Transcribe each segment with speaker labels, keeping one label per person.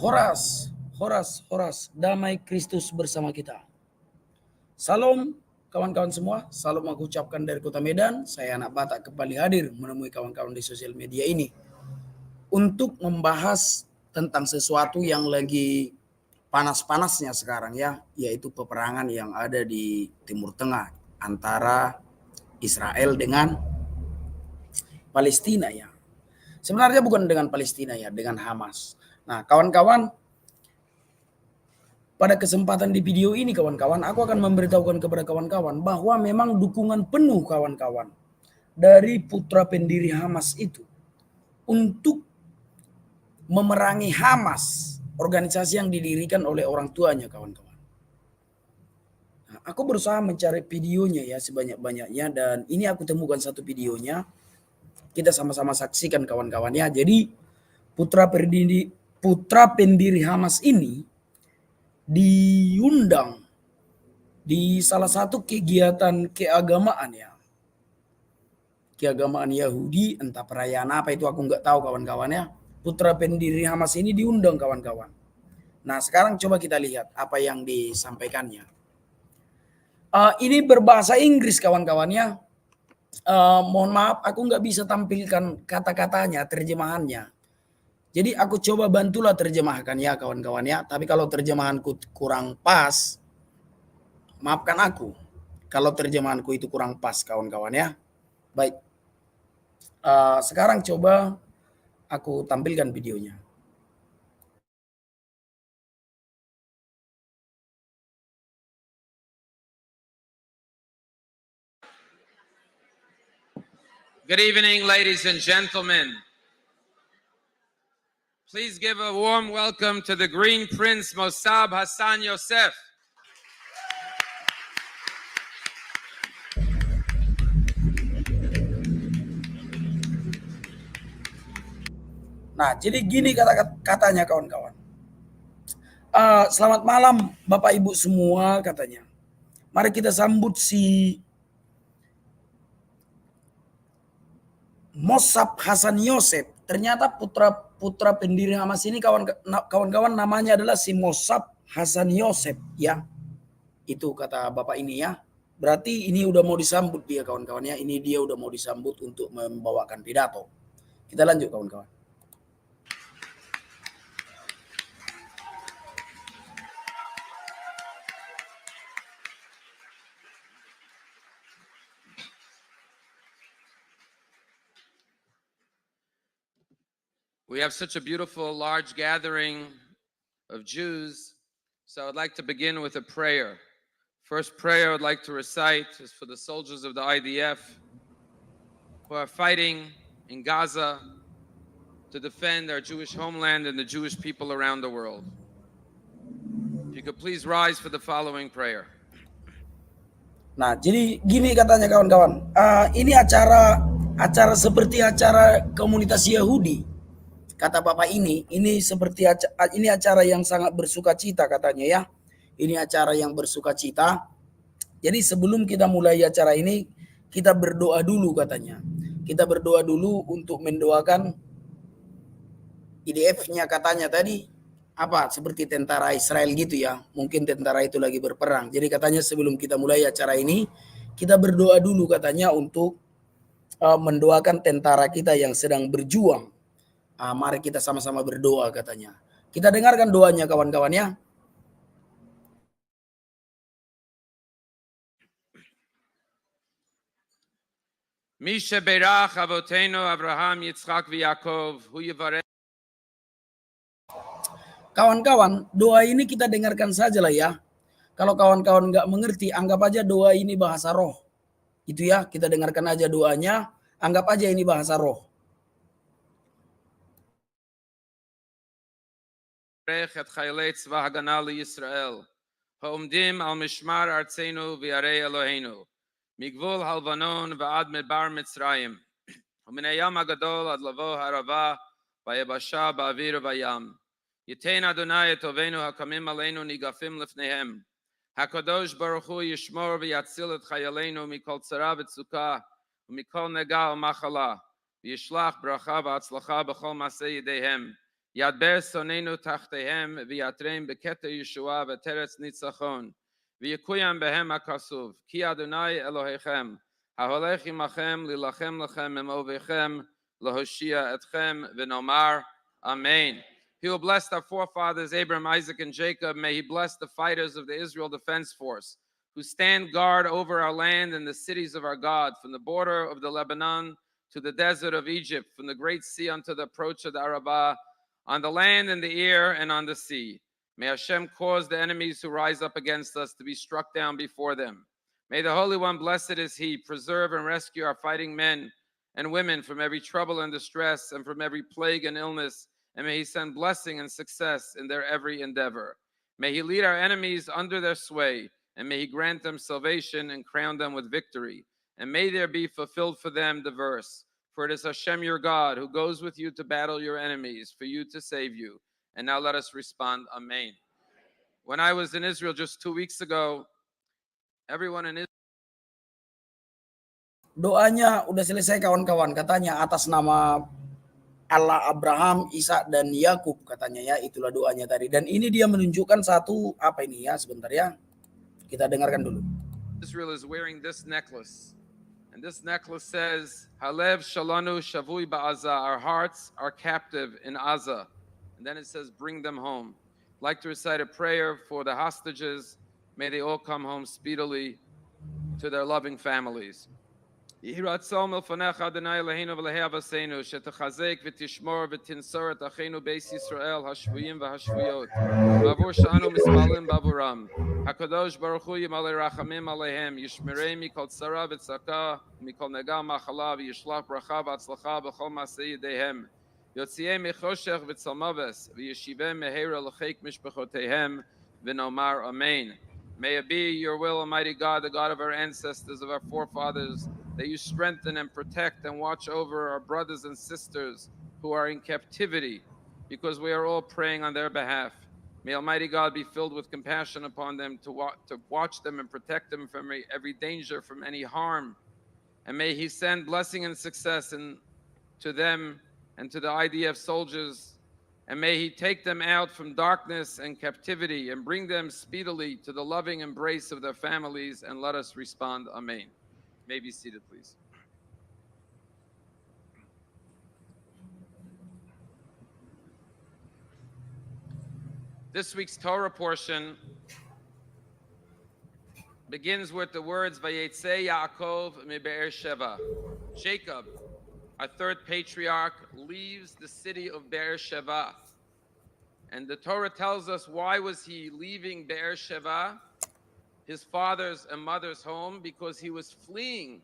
Speaker 1: Horas, horas, horas, damai Kristus bersama kita. Salam kawan-kawan semua, salam aku ucapkan dari kota Medan. Saya anak Batak kembali hadir menemui kawan-kawan di sosial media ini untuk membahas tentang sesuatu yang lagi panas-panasnya sekarang ya, yaitu peperangan yang ada di Timur Tengah antara Israel dengan Palestina ya. Sebenarnya bukan dengan Palestina ya, dengan Hamas. Nah, kawan-kawan, pada kesempatan di video ini kawan-kawan, aku akan memberitahukan kepada kawan-kawan bahwa memang dukungan penuh kawan-kawan dari Putra Pendiri Hamas itu untuk memerangi Hamas, organisasi yang didirikan oleh orang tuanya kawan-kawan. Nah, aku berusaha mencari videonya ya sebanyak-banyaknya dan ini aku temukan satu videonya. Kita sama-sama saksikan kawan-kawan ya. Jadi Putra Pendiri Hamas ini diundang di salah satu kegiatan keagamaan ya, keagamaan Yahudi, entah perayaan apa itu aku nggak tahu kawan-kawan ya. Putra Pendiri Hamas ini diundang kawan-kawan. Nah sekarang coba kita lihat apa yang disampaikannya. Ini berbahasa Inggris kawan-kawan ya. Mohon maaf aku nggak bisa tampilkan kata-katanya, terjemahannya. Jadi aku coba bantulah terjemahkan ya kawan-kawan ya. Tapi kalau terjemahanku kurang pas, maafkan aku. Kalau terjemahanku itu kurang pas kawan-kawan ya. Baik. Sekarang coba aku tampilkan videonya.
Speaker 2: Good evening, ladies and gentlemen. Please give a warm welcome to the Green Prince Mossab Hassan Yosef.
Speaker 1: Nah, jadi gini katanya kawan-kawan. Selamat malam Bapak Ibu semua katanya. Mari kita sambut si Mossab Hassan Yosef. Ternyata putra pendiri Hamas ini kawan-kawan namanya adalah si Mossab Hassan Yosef ya. Itu kata Bapak ini ya. Berarti ini udah mau disambut dia kawan-kawan ya. Ini dia udah mau disambut untuk membawakan pidato. Kita lanjut kawan-kawan.
Speaker 2: We have such a beautiful, large gathering of Jews, so I'd like to begin with a prayer. First prayer I'd like to recite is for the soldiers of the IDF who are fighting in Gaza to defend our Jewish homeland and the Jewish people around the world. If you could please rise for the following prayer.
Speaker 1: Nah, jadi gini katanya kawan-kawan. Ini acara seperti acara komunitas Yahudi. Kata Bapak ini seperti ini acara yang sangat bersukacita katanya ya. Ini acara yang bersukacita. Jadi sebelum kita mulai acara ini, kita berdoa dulu katanya. Kita berdoa dulu untuk mendoakan IDF-nya katanya tadi apa seperti tentara Israel gitu ya. Mungkin tentara itu lagi berperang. Jadi katanya sebelum kita mulai acara ini, kita berdoa dulu katanya untuk mendoakan tentara kita yang sedang berjuang. Mari kita sama-sama berdoa katanya. Kita dengarkan doanya kawan-kawan ya.
Speaker 2: Misha Berach Avotenu Abraham Yitzchak v'Yakov hu yivarech.
Speaker 1: Kawan-kawan, doa ini kita dengarkan saja lah ya. Kalau kawan-kawan nggak mengerti, anggap aja doa ini bahasa roh. Itu ya, kita dengarkan aja doanya, anggap aja ini bahasa roh.
Speaker 2: את חיילי צבא הגנה לישראל, העומדים על משמר ארצנו ויראי אלוהינו, מגבול הלבנון ועד מדבר מצרים, ומן הים הגדול עד לבוא הערבה, ביבשה, באוויר ובים. ייתן אדוני את אויבינו הקמים עלינו ניגפים לפניהם. הקדוש ברוך הוא ישמור ויציל את חיילינו מכל צרה וצוקה, ומכל נגע ומחלה, וישלח ברכה והצלחה בכל מעשה ידיהם. ידבר שונאינו תחתיהם, ויעטרם בכתר ישועה ותרץ ניצחון, ויקוים בהם הכתוב, כי אדוני אלוהיכם, ההולך עמכם להילחם לכם עם אויביכם, להושיע אתכם, ונאמר Amen. He will bless our forefathers, Abraham, Isaac, and Jacob. May he bless the fighters of the Israel Defense Force, who stand guard over our land and the cities of our God, from the border of the Lebanon to the desert of Egypt, from the great sea unto the approach of the Arabah, on the land and the air and on the sea. May Hashem cause the enemies who rise up against us to be struck down before them. May the Holy One, blessed is He, preserve and rescue our fighting men and women from every trouble and distress and from every plague and illness, and may He send blessing and success in their every endeavor. May He lead our enemies under their sway, and may He grant them salvation and crown them with victory. And may there be fulfilled for them the verse, for it is Hashem your God who goes with you to battle your enemies, for you to save you. And now let us respond, Amen. When I was in Israel just 2 weeks ago, everyone in Israel.
Speaker 1: Doanya udah selesai kawan-kawan, katanya atas nama Allah Abraham, Ishak dan Yakub katanya ya, itulah doanya tadi. Dan ini dia menunjukkan satu apa ini ya, sebentar ya. Kita dengarkan dulu.
Speaker 2: Israel is wearing this necklace. And this necklace says, Halev Shalanu Shavui Ba'aza, our hearts are captive in Aza. And then it says, bring them home. I'd like to recite a prayer for the hostages. May they all come home speedily to their loving families. יהי רצון מלפניך אדוני אלוהינו ואלוהי אבותינו שתחזק ותשמור ותנצור את אחינו בית ישראל השבויים והשבויות בעבור שאנו מתפללים בעבורם. הקדוש ברוך הוא ימלא רחמים עליהם, ישמרם מכל צרה וצעקה ומכל נגע מחלה, וישלח ברכה והצלחה בכל מעשי ידיהם, יוציאם מחושך וצל מוות, וישיבם מהרה לחיק משפחותיהם, ונאמר אמן. May it be your will, Almighty God, the God of our ancestors, of our forefathers, that you strengthen and protect and watch over our brothers and sisters who are in captivity, because we are all praying on their behalf. May Almighty God be filled with compassion upon them, to watch them and protect them from every danger, from any harm. And may He send blessing and success to them and to the IDF soldiers. And may He take them out from darkness and captivity and bring them speedily to the loving embrace of their families. And let us respond, Amen. May be seated, please. This week's Torah portion begins with the words, Vayetze Yaakov meBe'er Sheva. Jacob, our third patriarch, leaves the city of Be'er Sheva. And the Torah tells us, why was he leaving Be'er Sheva, his father's and mother's home? Because he was fleeing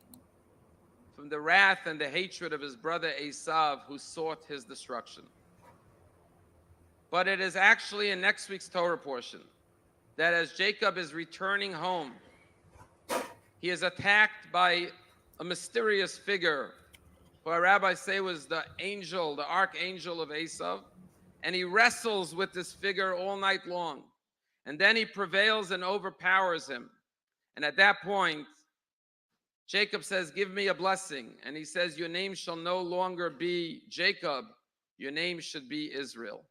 Speaker 2: from the wrath and the hatred of his brother Esav, who sought his destruction. But it is actually in next week's Torah portion that as Jacob is returning home, he is attacked by a mysterious figure, who our rabbis say was the angel, the archangel of Esav, and he wrestles with this figure all night long. And then he prevails and overpowers him. And at that point, Jacob says, give me a blessing. And he says, your name shall no longer be Jacob, your name should be Israel.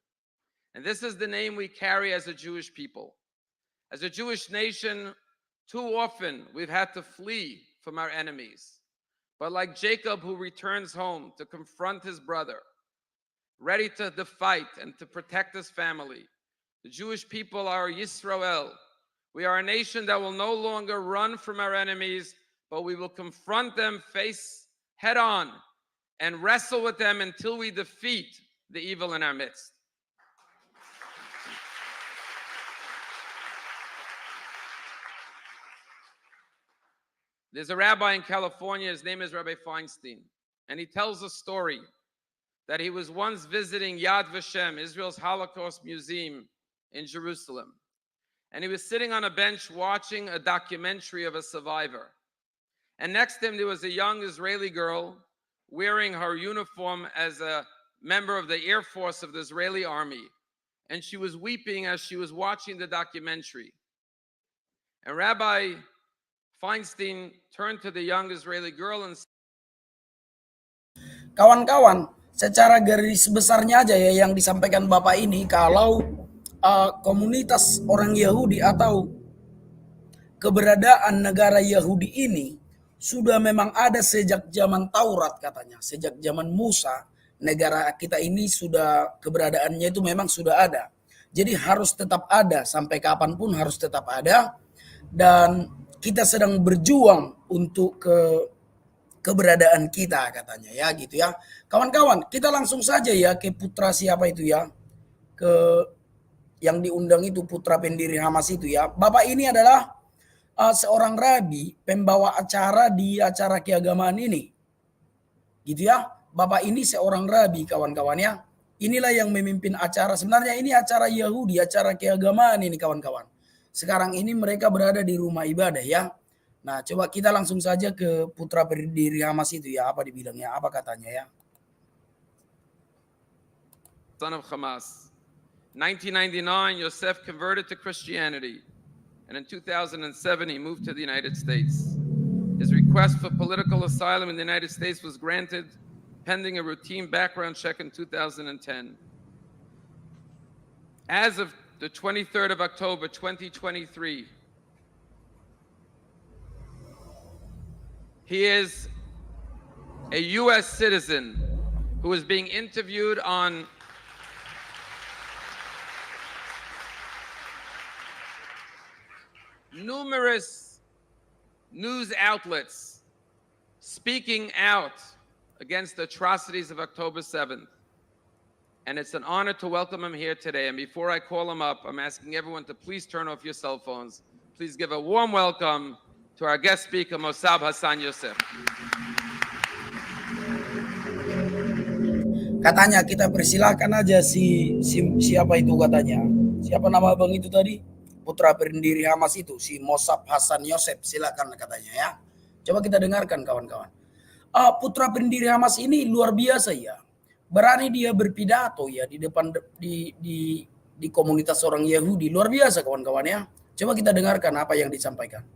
Speaker 2: And this is the name we carry as a Jewish people. As a Jewish nation, too often we've had to flee from our enemies. But like Jacob, who returns home to confront his brother, ready to fight and to protect his family, the Jewish people are Yisrael. We are a nation that will no longer run from our enemies, but we will confront them face head on and wrestle with them until we defeat the evil in our midst. There's a rabbi in California, his name is Rabbi Feinstein, and he tells a story that he was once visiting Yad Vashem, Israel's Holocaust Museum in Jerusalem. And he was sitting on a bench watching a documentary of a survivor. And next to him, there was a young Israeli girl wearing her uniform as a member of the Air Force of the Israeli army. And she was weeping as she was watching the documentary. And Rabbi Feinstein turned to the young Israeli girl and said,
Speaker 1: Kawan-kawan, secara garis besarnya aja ya yang disampaikan Bapak ini, kalau komunitas orang Yahudi atau keberadaan negara Yahudi ini sudah memang ada sejak zaman Taurat katanya, sejak zaman Musa. Negara kita ini sudah keberadaannya itu memang sudah ada. Jadi harus tetap ada, sampai kapanpun harus tetap ada. Dan kita sedang berjuang untuk keberadaan kita katanya ya gitu ya. Kawan-kawan, kita langsung saja ya ke putra siapa itu ya, ke yang diundang itu, Putra Pendiri Hamas itu ya. Bapak ini adalah seorang rabi, pembawa acara di acara keagamaan ini. Gitu ya. Bapak ini seorang rabi, kawan-kawan ya. Inilah yang memimpin acara. Sebenarnya ini acara Yahudi, acara keagamaan ini, kawan-kawan. Sekarang ini mereka berada di rumah ibadah ya. Nah, coba kita langsung saja ke Putra Pendiri Hamas itu ya, apa dibilangnya, apa katanya ya.
Speaker 2: Son of Hamas. 1999, Yosef converted to Christianity, and in 2007, he moved to the United States. His request for political asylum in the United States was granted, pending a routine background check in 2010. As of the 23rd of October, 2023, he is a U.S. citizen who is being interviewed on numerous news outlets speaking out against the atrocities of October 7th. And it's an honor to welcome him here today. And before I call him up, I'm asking everyone to please turn off your cell phones. Please give a warm welcome to our guest speaker, Mossab Hassan Yosef.
Speaker 1: Katanya kita persilahkan aja siapa itu katanya. Siapa nama abang itu tadi? Putra Pendiri Hamas itu, si Mossab Hassan Yosef, silakan katanya ya. Coba kita dengarkan kawan-kawan. Putra Pendiri Hamas ini luar biasa ya. Berani dia berpidato ya di depan di komunitas orang Yahudi. Luar biasa kawan-kawan ya. Coba kita dengarkan apa yang disampaikan.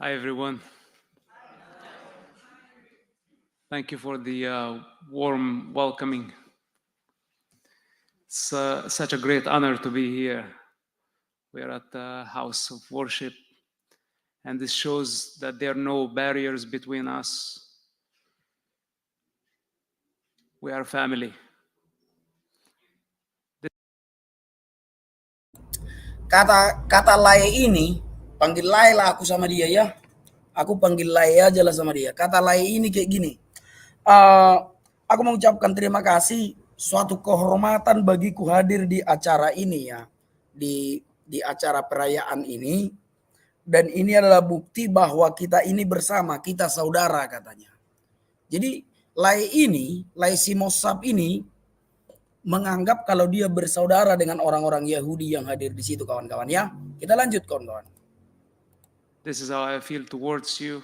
Speaker 3: Hi, everyone. Thank you for the warm welcoming. It's such a great honor to be here. We are at the house of worship, and this shows that there are no barriers between us. We are family.
Speaker 1: Kata Lai ini, panggil Lai lah aku sama dia ya. Aku panggil Lai aja lah sama dia. Kata Lai ini kayak gini. Aku mengucapkan terima kasih, suatu kehormatan bagiku hadir di acara ini ya. Di acara perayaan ini. Dan ini adalah bukti bahwa kita ini bersama, kita saudara katanya. Jadi Lai si Mossab ini menganggap kalau dia bersaudara dengan orang-orang Yahudi yang hadir di situ kawan-kawan ya. Kita lanjut kawan-kawan.
Speaker 3: This is how I feel towards you.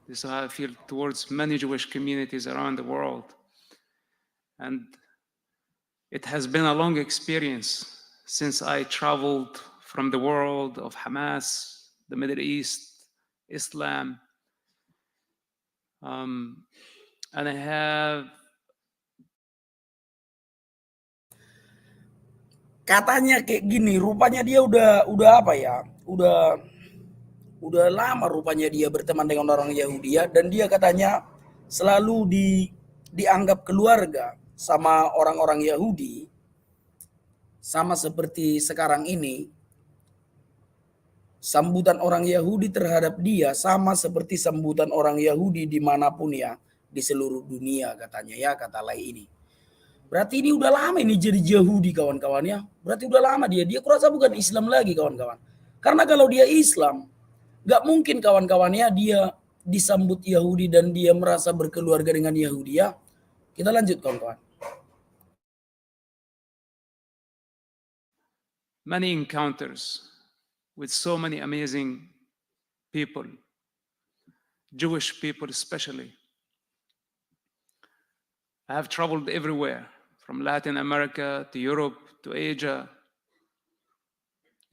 Speaker 3: This is how I feel towards many Jewish communities around the world. And it has been a long experience since I traveled from the world of Hamas, the Middle East, Islam. And I have
Speaker 1: katanya kayak gini, rupanya dia udah apa ya? Udah lama rupanya dia berteman dengan orang Yahudi ya, dan dia katanya selalu dianggap keluarga sama orang-orang Yahudi, sama seperti sekarang ini. Sambutan orang Yahudi terhadap dia sama seperti sambutan orang Yahudi dimanapun ya, di seluruh dunia katanya ya, kata Lai ini. Berarti ini udah lama ini jadi Yahudi kawan-kawan ya. Berarti udah lama dia kurasa bukan Islam lagi kawan-kawan. Karena kalau dia Islam, gak mungkin kawan-kawannya dia disambut Yahudi dan dia merasa berkeluarga dengan Yahudi ya. Kita lanjut kawan-kawan.
Speaker 3: many encounters with so many amazing people, Jewish people especially. I have traveled everywhere, from Latin America to Europe to Asia,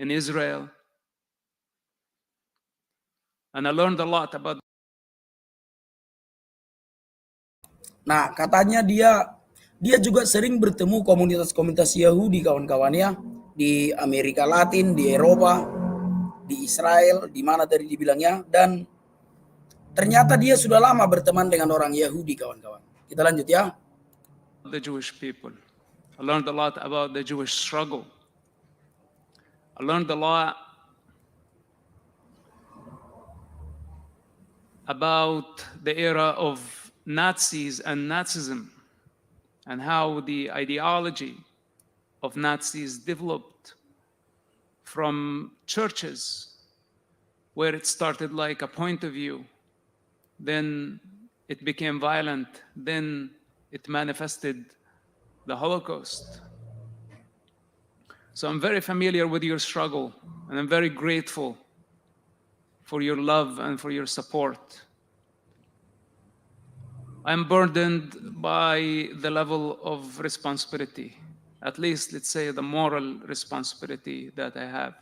Speaker 3: in Israel. And I learned a lot about.
Speaker 1: Nah, katanya dia juga sering bertemu komunitas-komunitas Yahudi kawan-kawannya di Amerika Latin, di Eropa, di Israel, di mana tadi dibilangnya, dan ternyata dia sudah lama berteman dengan orang Yahudi kawan-kawan. Kita lanjut ya.
Speaker 3: The Jewish people. I learned a lot about the Jewish struggle. I learned a lot about the era of Nazis and Nazism and how the ideology of Nazis developed from churches, where it started like a point of view, then it became violent, then it manifested the Holocaust. So I'm very familiar with your struggle, and I'm very grateful for your love and for your support. I'm burdened by the level of responsibility, at least let's say the moral responsibility that I have.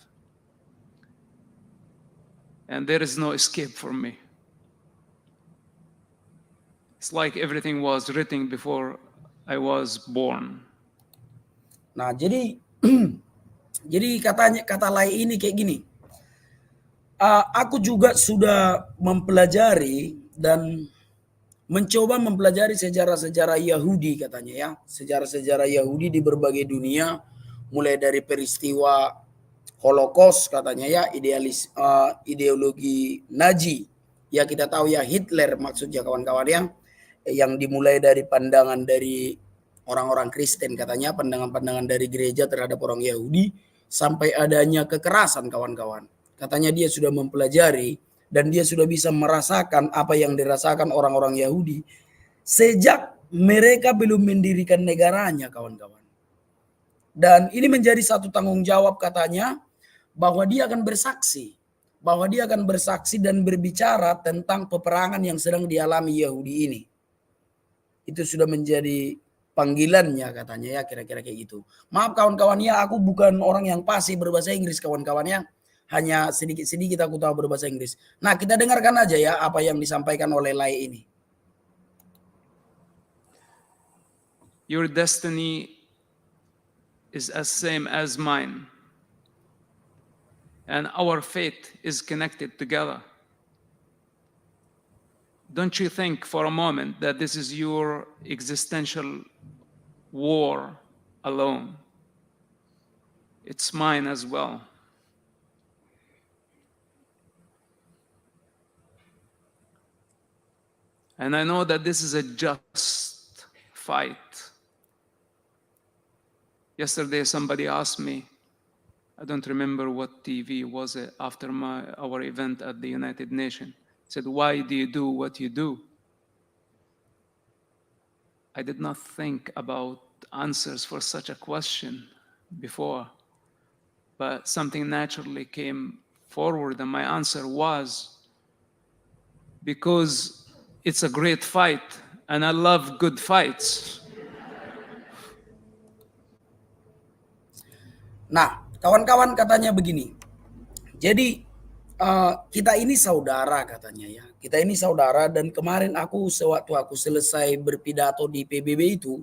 Speaker 3: And there is no escape for me. It's like everything was written before I was born.
Speaker 1: Nah, jadi kata lain ini kayak gini. Aku juga sudah mempelajari dan mencoba mempelajari sejarah-sejarah Yahudi katanya ya. Sejarah-sejarah Yahudi di berbagai dunia, mulai dari peristiwa Holocaust katanya ya, ideologi Nazi. Ya kita tahu ya, Hitler maksudnya kawan-kawan yang dimulai dari pandangan dari orang-orang Kristen katanya, pandangan-pandangan dari gereja terhadap orang Yahudi, sampai adanya kekerasan kawan-kawan. Katanya dia sudah mempelajari dan dia sudah bisa merasakan apa yang dirasakan orang-orang Yahudi sejak mereka belum mendirikan negaranya kawan-kawan. Dan ini menjadi satu tanggung jawab katanya, bahwa dia akan bersaksi. Bahwa dia akan bersaksi dan berbicara tentang peperangan yang sedang dialami Yahudi ini. Itu sudah menjadi panggilannya katanya ya, kira-kira kayak gitu. Maaf kawan-kawannya, aku bukan orang yang fasih berbahasa Inggris kawan-kawannya. Hanya sedikit-sedikit aku tahu berbahasa Inggris. Nah, kita dengarkan aja ya apa yang disampaikan oleh Lai ini.
Speaker 3: Your destiny is as same as mine. And our fate is connected together. Don't you think for a moment that this is your existential war alone? It's mine as well. And I know that this is a just fight. Yesterday, somebody asked me, I don't remember what TV was it, after our event at the United Nations, said, why do you do what you do? I did not think about answers for such a question before, but something naturally came forward, and my answer was, because it's a great fight, and I love good fights.
Speaker 1: Nah, kawan-kawan katanya begini. Jadi kita ini saudara katanya ya. Kita ini saudara, dan kemarin sewaktu aku selesai berpidato di PBB itu,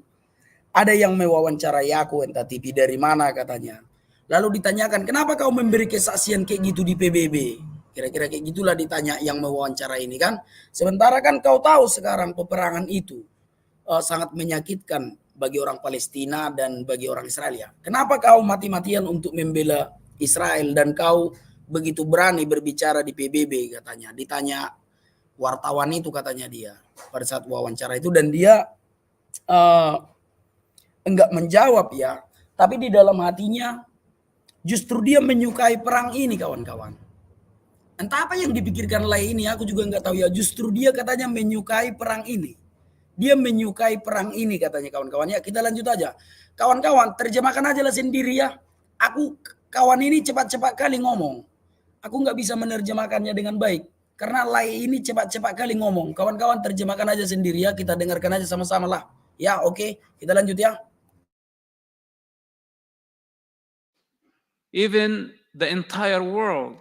Speaker 1: ada yang mewawancarai aku, entah TV dari mana katanya. Lalu ditanyakan, kenapa kau memberi kesaksian kayak gitu di PBB? Kira-kira kayak gitulah ditanya yang mewawancarai ini kan. Sementara kan kau tahu sekarang peperangan itu sangat menyakitkan bagi orang Palestina dan bagi orang Israel ya. Kenapa kau mati-matian untuk membela Israel dan kau begitu berani berbicara di PBB katanya. Ditanya wartawan itu katanya dia pada saat wawancara itu, dan dia enggak menjawab ya. Tapi di dalam hatinya justru dia menyukai perang ini kawan-kawan. Entah apa yang dipikirkan Lai ini, aku juga enggak tahu ya. Justru dia katanya menyukai perang ini. Dia menyukai perang ini katanya kawan-kawan ya. Kita lanjut aja. Kawan-kawan, terjemahkan aja lah sendiri ya. Kawan ini cepat-cepat kali ngomong. Aku nggak bisa menerjemahkannya dengan baik. Karena Lai ini cepat-cepat kali ngomong. Kawan-kawan terjemahkan aja sendiri ya. Kita dengarkan aja sama-sama lah. Ya oke. Kita lanjut ya.
Speaker 3: Even the entire world.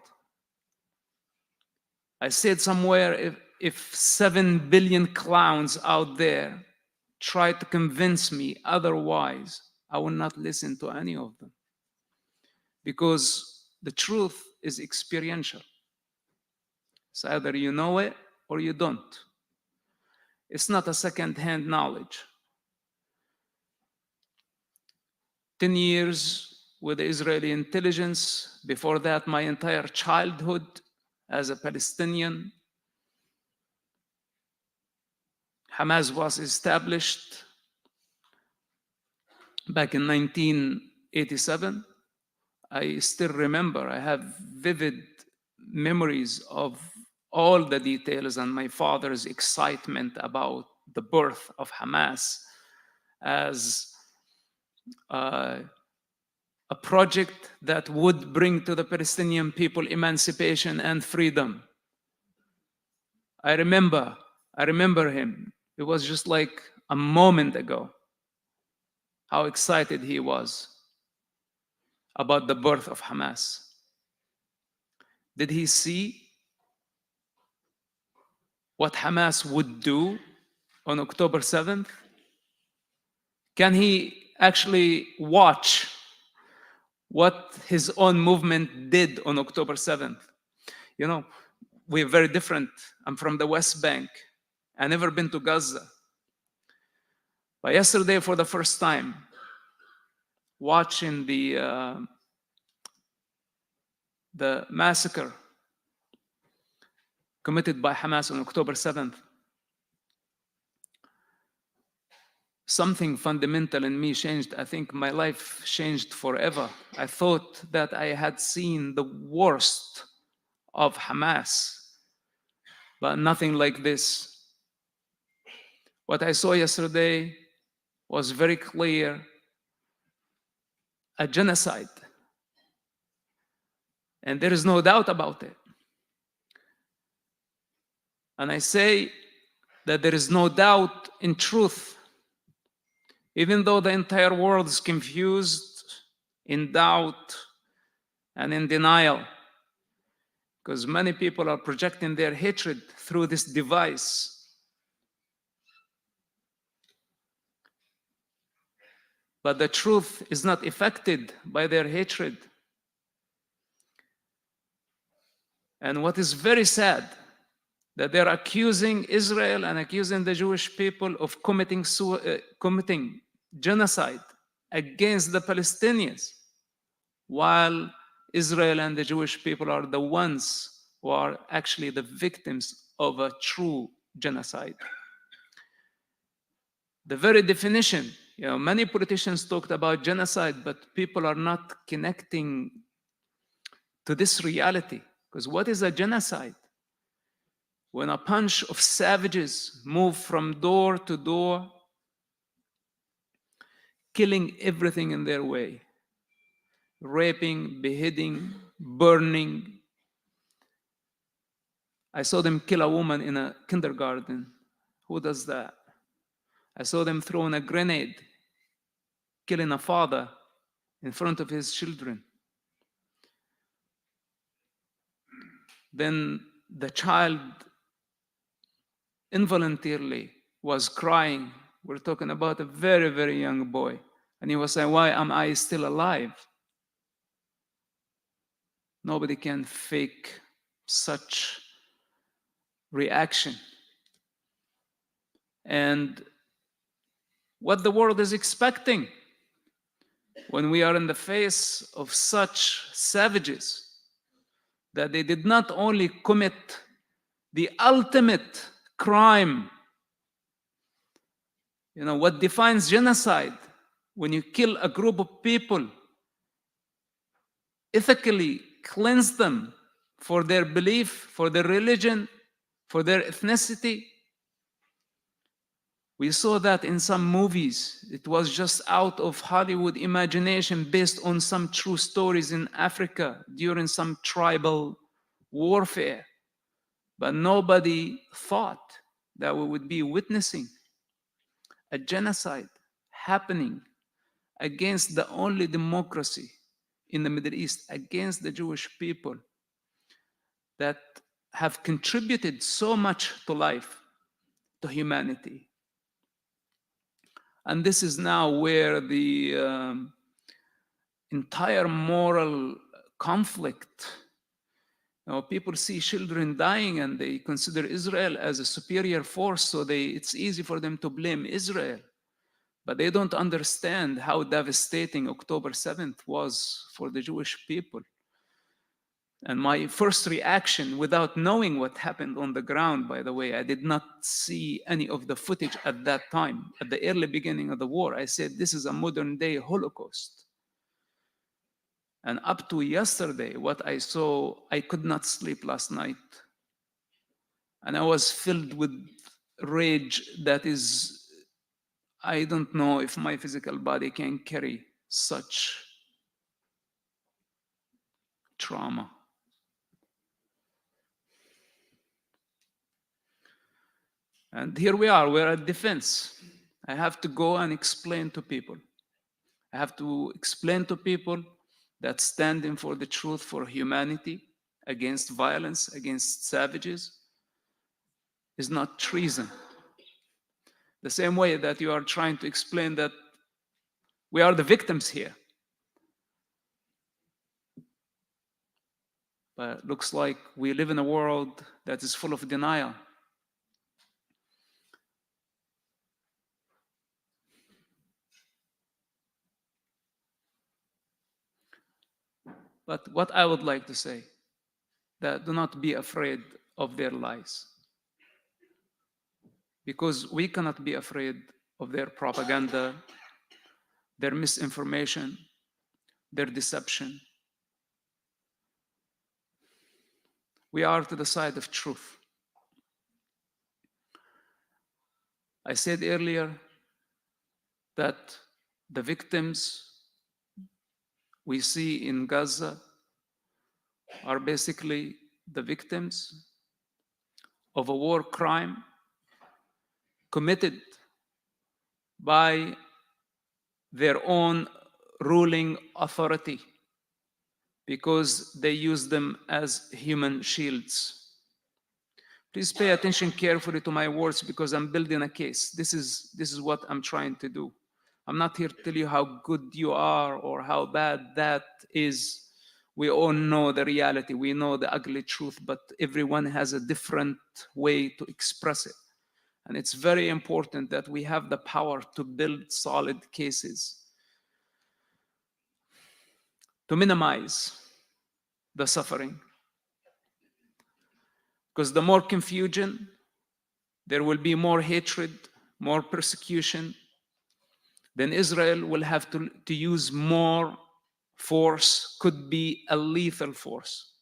Speaker 3: I said somewhere, if 7 billion clowns out there try to convince me otherwise, I will not listen to any of them. Because the truth is experiential. It's either you know it or you don't. It's not a second-hand knowledge. 10 years with the Israeli intelligence, before that my entire childhood as a Palestinian. Hamas was established back in 1987. I still remember, I have vivid memories of all the details and my father's excitement about the birth of Hamas as a project that would bring to the Palestinian people emancipation and freedom. I remember him. It was just like a moment ago, how excited he was about the birth of Hamas. Did he see what Hamas would do on October 7th? Can he actually watch what his own movement did on October 7th? You know, we're very different. I'm from the West Bank. I've never been to Gaza. But yesterday, for the first time, watching the massacre committed by Hamas on October 7th, something fundamental in me changed. I think my life changed forever. I thought that I had seen the worst of Hamas, but nothing like this. What I saw yesterday was very clear: a genocide. And there is no doubt about it. And I say that there is no doubt in truth, even though the entire world is confused, in doubt, and in denial, because many people are projecting their hatred through this device. But the truth is not affected by their hatred. And what is very sad, that they're accusing Israel and accusing the Jewish people of committing genocide against the Palestinians, while Israel and the Jewish people are the ones who are actually the victims of a true genocide. The very definition, many politicians talked about genocide, but people are not connecting to this reality. Because what is a genocide? When a bunch of savages move from door to door, killing everything in their way, raping, beheading, burning. I saw them kill a woman in a kindergarten. Who does that? I saw them throwing a grenade, killing a father in front of his children. Then the child involuntarily was crying. We're talking about a very, very young boy. And he was saying, "Why am I still alive?" Nobody can fake such reaction. And what the world is expecting when we are in the face of such savages, that they did not only commit the ultimate crime. What defines genocide? When you kill a group of people, ethically cleanse them for their belief, for their religion, for their ethnicity. We saw that in some movies. It was just out of Hollywood imagination based on some true stories in Africa during some tribal warfare. But nobody thought that we would be witnessing a genocide happening against the only democracy in the Middle East against the Jewish people that have contributed so much to life, to humanity. And this is now where the entire moral conflict, people see children dying and they consider Israel as a superior force, so it's easy for them to blame Israel. But they don't understand how devastating October 7th was for the Jewish people. And my first reaction, without knowing what happened on the ground, by the way, I did not see any of the footage at that time, at the early beginning of the war. I said, this is a modern day Holocaust. And up to yesterday, what I saw, I could not sleep last night. And I was filled with rage that is, I don't know if my physical body can carry such trauma. And here we are, we're at defense. I have to go and explain to people. I have to explain to people that standing for the truth, for humanity, against violence, against savages, is not treason. The same way that you are trying to explain that we are the victims here. But it looks like we live in a world that is full of denial. But what I would like to say, that do not be afraid of their lies. Because we cannot be afraid of their propaganda, their misinformation, their deception. We are to the side of truth. I said earlier that the victims we see in Gaza are basically the victims of a war crime committed by their own ruling authority because they use them as human shields. Please pay attention carefully to my words because I'm building a case. This is what I'm trying to do. I'm not here to tell you how good you are or how bad that is. We all know the reality. We know the ugly truth, but everyone has a different way to express it. And it's very important that we have the power to build solid cases, to minimize the suffering. Because the more confusion, there will be more hatred, more persecution. Then Israel will have to use more force, could be a lethal force.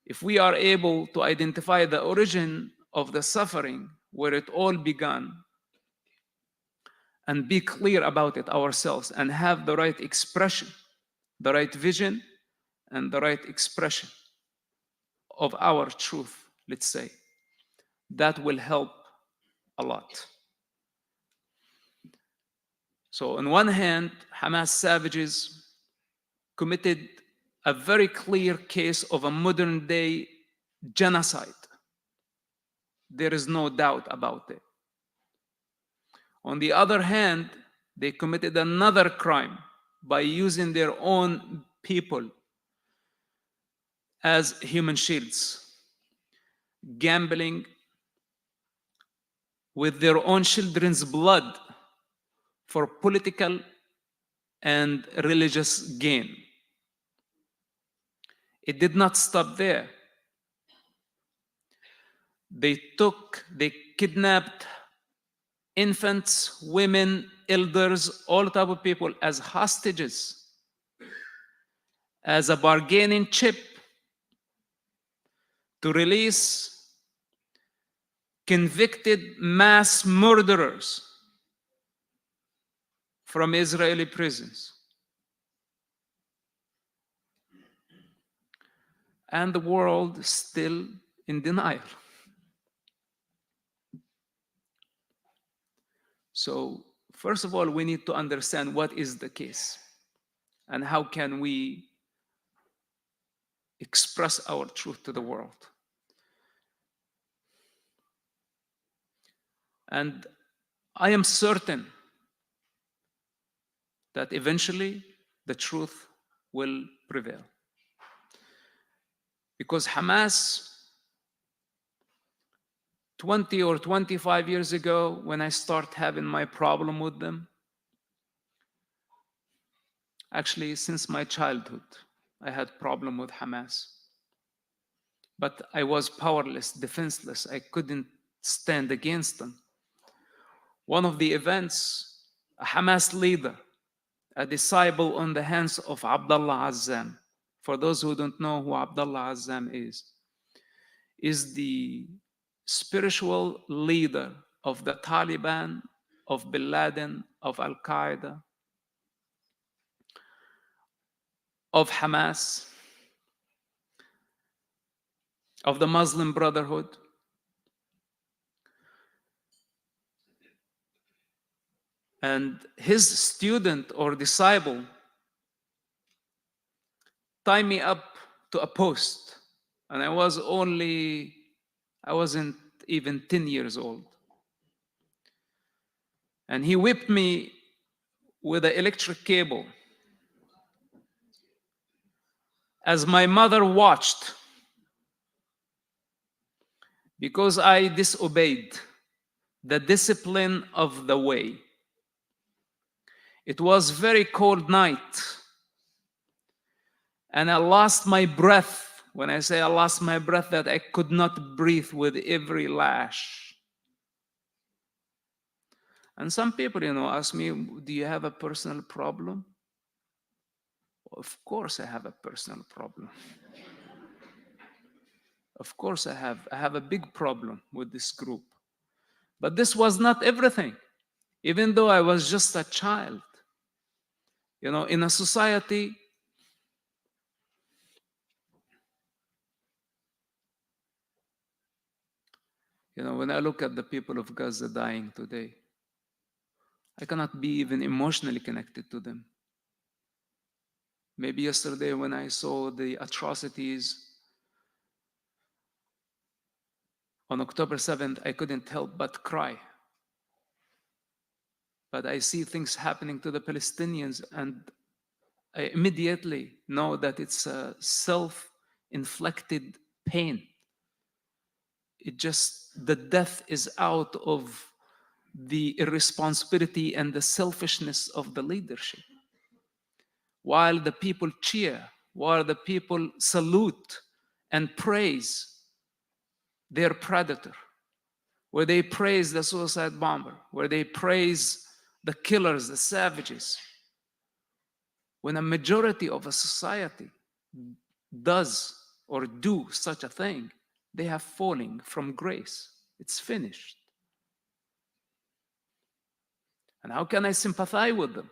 Speaker 3: If we are able to identify the origin of the suffering, where it all began, and be clear about it ourselves, and have the right expression, the right vision, and the right expression of our truth, let's say, that will help a lot. So on one hand, Hamas savages committed a very clear case of a modern day genocide. There is no doubt about it. On the other hand, they committed another crime by using their own people as human shields, gambling with their own children's blood for political and religious gain. It did not stop there. They kidnapped infants, women, elders, all type of people as hostages, as a bargaining chip to release convicted mass murderers from Israeli prisons. And the world still in denial. So, first of all, we need to understand what is the case. and how can we express our truth to the world. And I am certain that eventually the truth will prevail. Because Hamas, 20 or 25 years ago, when I started having my problem with them, actually since my childhood, I had problem with Hamas. But I was powerless, defenseless. I couldn't stand against them. One of the events, a Hamas leader, a disciple on the hands of Abdullah Azzam. For those who don't know who Abdullah Azzam is the spiritual leader of the Taliban, of Bin Laden, of Al-Qaeda, of Hamas, of the Muslim Brotherhood. And his student or disciple tied me up to a post, and I wasn't even 10 years old. And he whipped me with an electric cable. As my mother watched, because I disobeyed the discipline of the way. It was very cold night, and I lost my breath. When I say I lost my breath, that I could not breathe with every lash. And some people, ask me, do you have a personal problem? Of course I have a personal problem. Of course I have a big problem with this group. But this was not everything. Even though I was just a child, in a society, when I look at the people of Gaza dying today, I cannot be even emotionally connected to them. Maybe yesterday when I saw the atrocities on October 7th, I couldn't help but cry. But I see things happening to the Palestinians, and I immediately know that it's a self-inflicted pain. The death is out of the irresponsibility and the selfishness of the leadership. While the people cheer, while the people salute and praise their predator, where they praise the suicide bomber, where they praise the killers, the savages, when a majority of a society does or do such a thing, they have fallen from grace. It's finished. And how can I sympathize with them?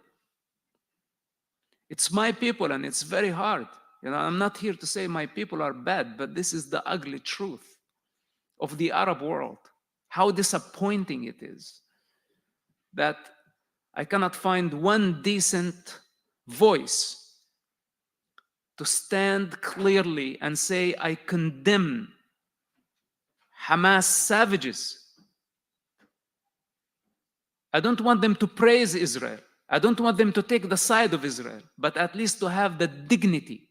Speaker 3: It's my people, and it's very hard. I'm not here to say my people are bad, but this is the ugly truth of the Arab world. How disappointing it is that I cannot find one decent voice to stand clearly and say, I condemn Hamas savages. I don't want them to praise Israel. I don't want them to take the side of Israel, but at least to have the dignity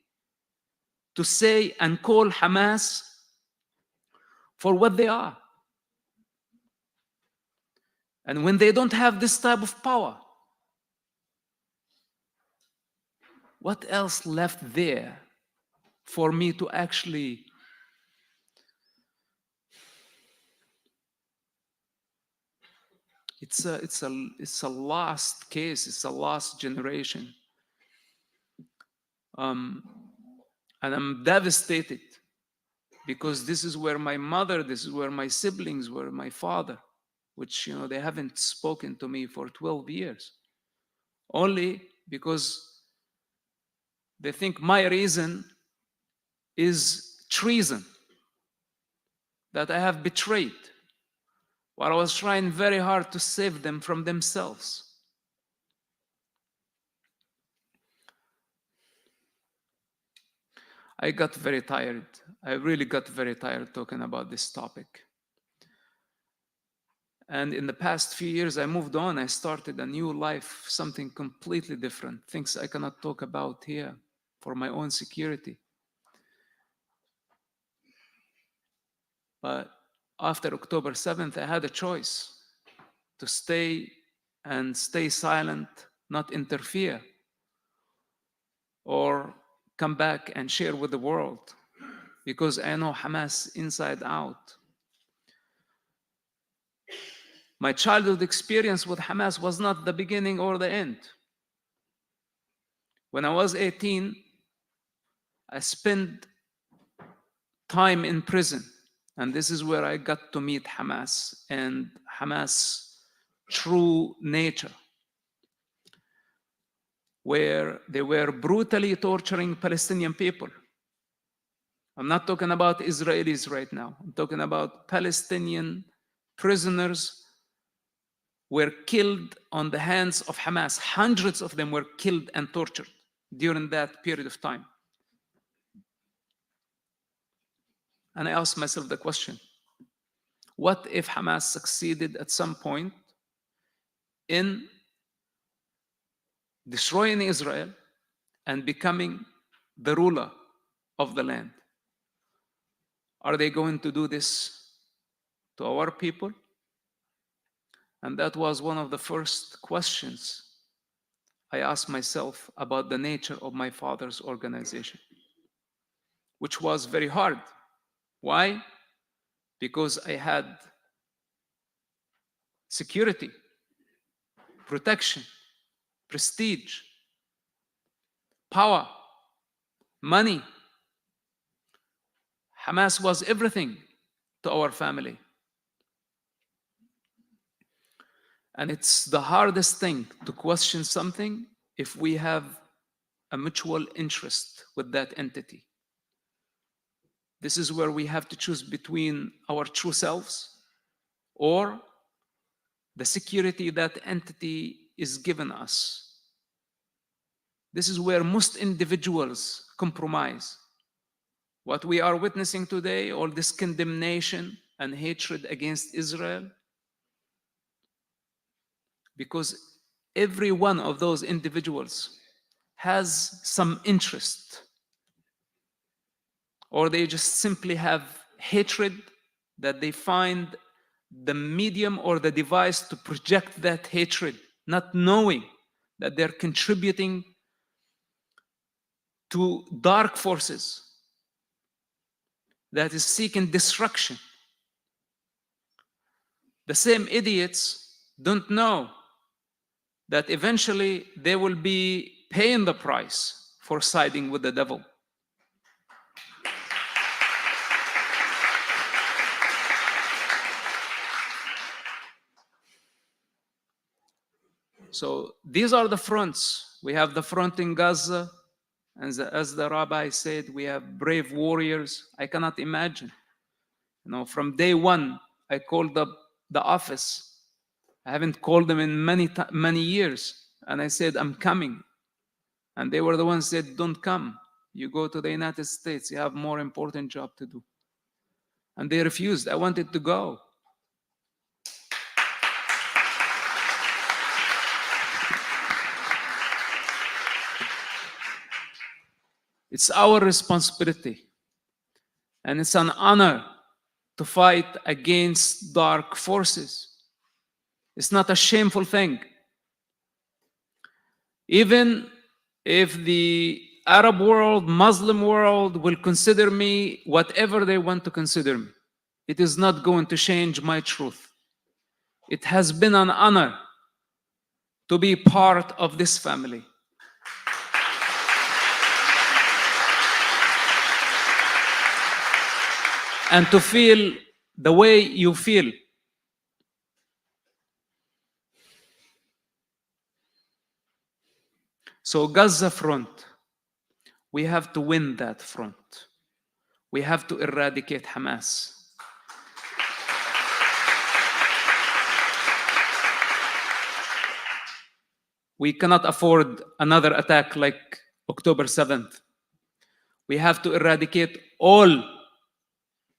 Speaker 3: to say and call Hamas for what they are. And when they don't have this type of power, what else left there for me to actually it's a lost case, it's a lost generation. And I'm devastated because this is where my mother, this is where my siblings were, my father, which they haven't spoken to me for 12 years. Only because they think my reason is treason, that I have betrayed, while I was trying very hard to save them from themselves. I got very tired. I really got very tired talking about this topic. And in the past few years, I moved on. I started a new life, something completely different, things I cannot talk about here for my own security. But after October 7th, I had a choice to stay silent, not interfere, or come back and share with the world, because I know Hamas inside out. My childhood experience with Hamas was not the beginning or the end. When I was 18, I spent time in prison, and this is where I got to meet Hamas and Hamas' true nature, where they were brutally torturing Palestinian people. I'm not talking about Israelis right now. I'm talking about Palestinian prisoners were killed on the hands of Hamas. Hundreds of them were killed and tortured during that period of time. And I asked myself the question, what if Hamas succeeded at some point in destroying Israel and becoming the ruler of the land? Are they going to do this to our people? And that was one of the first questions I asked myself about the nature of my father's organization, which was very hard. Why? Because I had security, protection, prestige, power, money. Hamas was everything to our family. And it's the hardest thing to question something if we have a mutual interest with that entity. This is where we have to choose between our true selves or the security that entity is given us. This is where most individuals compromise. What we are witnessing today, all this condemnation and hatred against Israel, because every one of those individuals has some interest, or they just simply have hatred that they find the medium or the device to project that hatred, not knowing that they're contributing to dark forces that is seeking destruction. The same idiots don't know that eventually they will be paying the price for siding with the devil. So these are the fronts. We have the front in Gaza, and as the rabbi said, we have brave warriors. I cannot imagine. From day one, I called up the office. I haven't called them in many years. And I said, I'm coming. And they were the ones that said, don't come. You go to the United States. You have more important job to do. And they refused. I wanted to go. It's our responsibility. And it's an honor to fight against dark forces. It's not a shameful thing. Even if the Arab world, Muslim world will consider me whatever they want to consider me, it is not going to change my truth. It has been an honor to be part of this family. And to feel the way you feel. So Gaza front, we have to win that front. We have to eradicate Hamas. We cannot afford another attack like October 7th. We have to eradicate all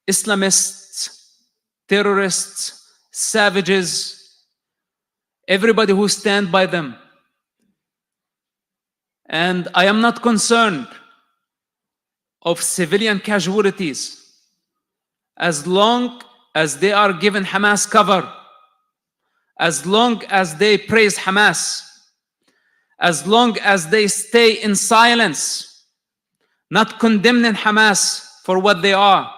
Speaker 3: Islamists, terrorists, savages, everybody who stand by them. And I am not concerned of civilian casualties as long as they are given Hamas cover, as long as they praise Hamas, as long as they stay in silence, not condemning Hamas for what they are,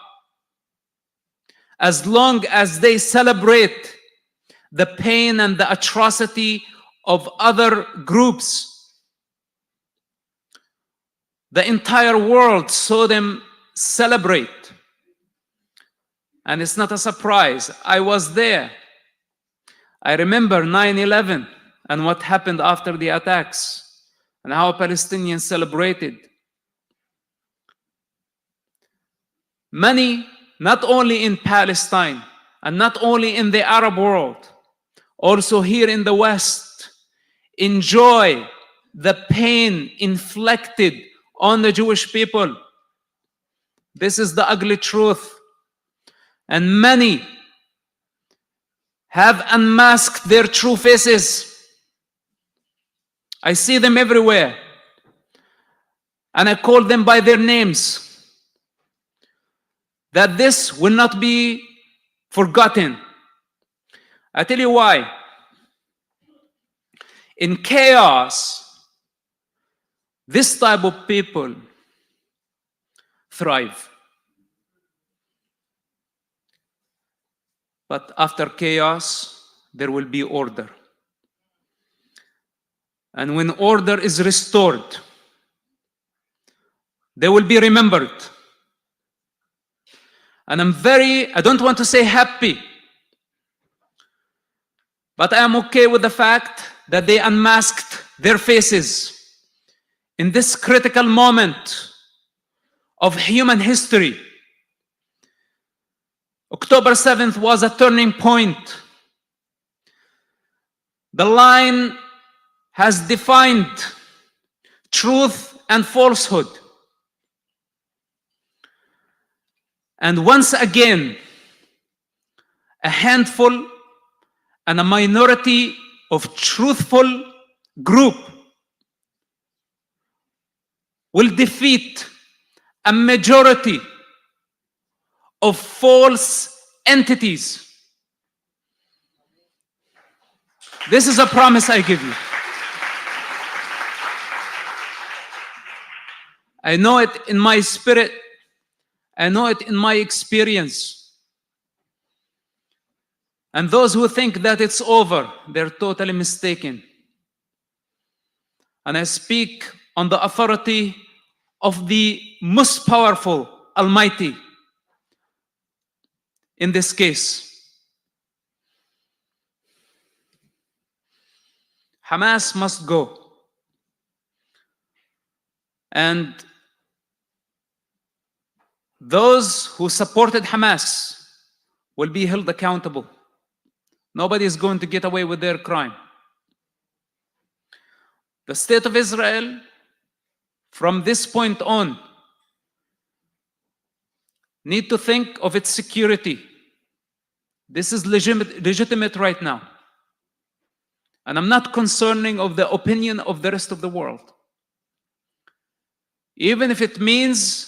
Speaker 3: as long as they celebrate the pain and the atrocity of other groups. The entire world saw them celebrate. And it's not a surprise. I was there. I remember 9/11 and what happened after the attacks and how Palestinians celebrated. Many, not only in Palestine and not only in the Arab world, also here in the West, enjoy the pain inflicted on the Jewish people. This is the ugly truth. And many have unmasked their true faces. I see them everywhere. And I call them by their names. That this will not be forgotten. I tell you why. In chaos, this type of people thrive. But after chaos, there will be order. And when order is restored, they will be remembered. And I don't want to say happy, but I am okay with the fact that they unmasked their faces in this critical moment of human history. October 7th was a turning point. The line has defined truth and falsehood. And once again, a handful and a minority of truthful group will defeat a majority of false entities. This is a promise I give you. I know it in my spirit. I know it in my experience. And those who think that it's over, they're totally mistaken. And I speak on the authority of the most powerful Almighty in this case. Hamas must go. And those who supported Hamas will be held accountable. Nobody is going to get away with their crime. The state of Israel, from this point on, need to think of its security. This is legitimate right now. And I'm not concerning of the opinion of the rest of the world. Even if it means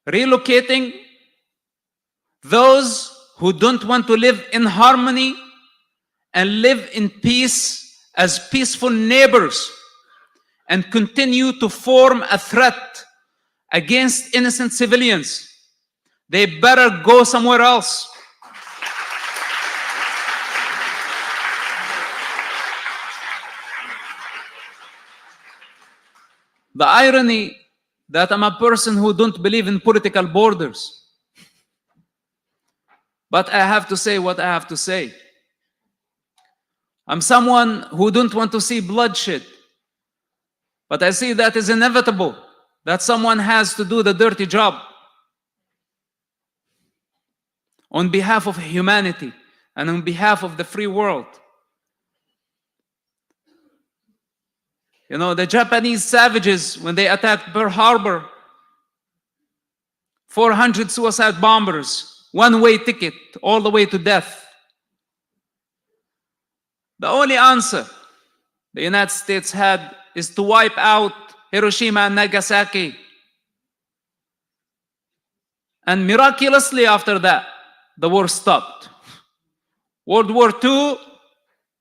Speaker 3: relocating those who don't want to live in harmony and live in peace as peaceful neighbors and continue to form a threat against innocent civilians, they better go somewhere else. The irony that I'm a person who don't believe in political borders, but I have to say what I have to say. I'm someone who don't want to see bloodshed, but I see that is inevitable, that someone has to do the dirty job on behalf of humanity and on behalf of the free world. You know, the Japanese savages, when they attacked Pearl Harbor, 400 suicide bombers, one-way ticket all the way to death. The only answer the United States had is to wipe out Hiroshima and Nagasaki. And miraculously after that, the war stopped. World War II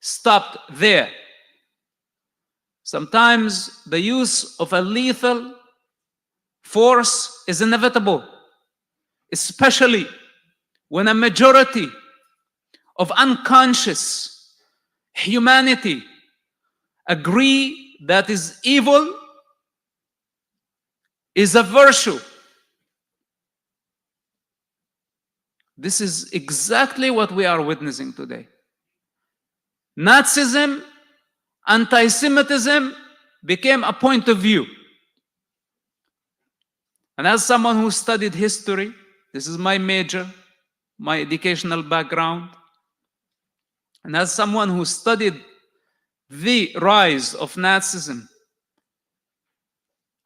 Speaker 3: stopped there. Sometimes the use of a lethal force is inevitable, especially when a majority of unconscious humanity agree that evil is a virtue. This is exactly what we are witnessing today. Nazism, anti-Semitism became a point of view. And as someone who studied history, this is my major, my educational background, and as someone who studied the rise of Nazism,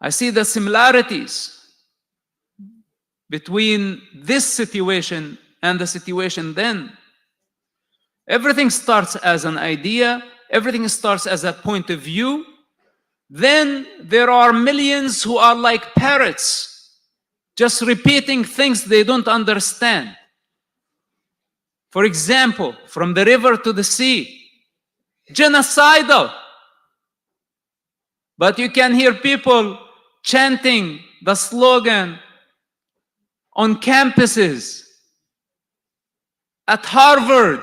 Speaker 3: I see the similarities between this situation and the situation then. Everything starts as an idea, everything starts as a point of view. Then there are millions who are like parrots, just repeating things they don't understand. For example, from the river to the sea, genocidal. But you can hear people chanting the slogan on campuses, at Harvard,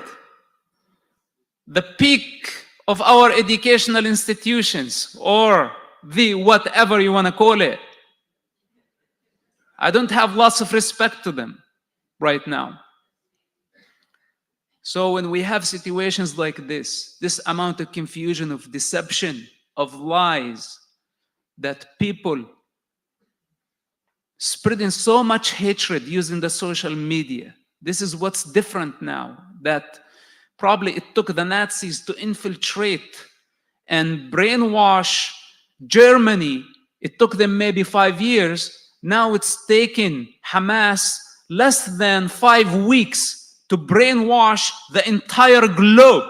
Speaker 3: the peak of our educational institutions, or the whatever you want to call it. I don't have lots of respect to them right now. So when we have situations like this amount of confusion, of deception, of lies, that people spreading so much hatred using the social media, this is what's different now, that probably it took the Nazis to infiltrate and brainwash Germany. It took them maybe 5 years. Now it's taken Hamas less than 5 weeks to brainwash the entire globe,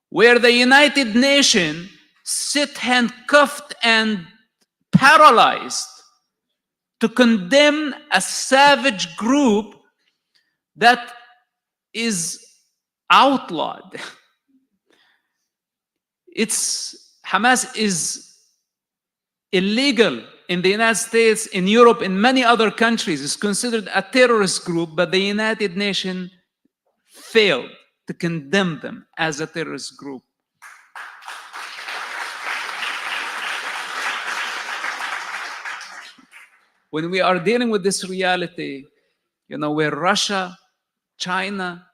Speaker 3: where the United Nations sit handcuffed and paralyzed to condemn a savage group that is outlawed. Hamas is illegal in the United States, in Europe, in many other countries. It's considered a terrorist group, but the United Nations failed to condemn them as a terrorist group. When we are dealing with this reality, where Russia, China,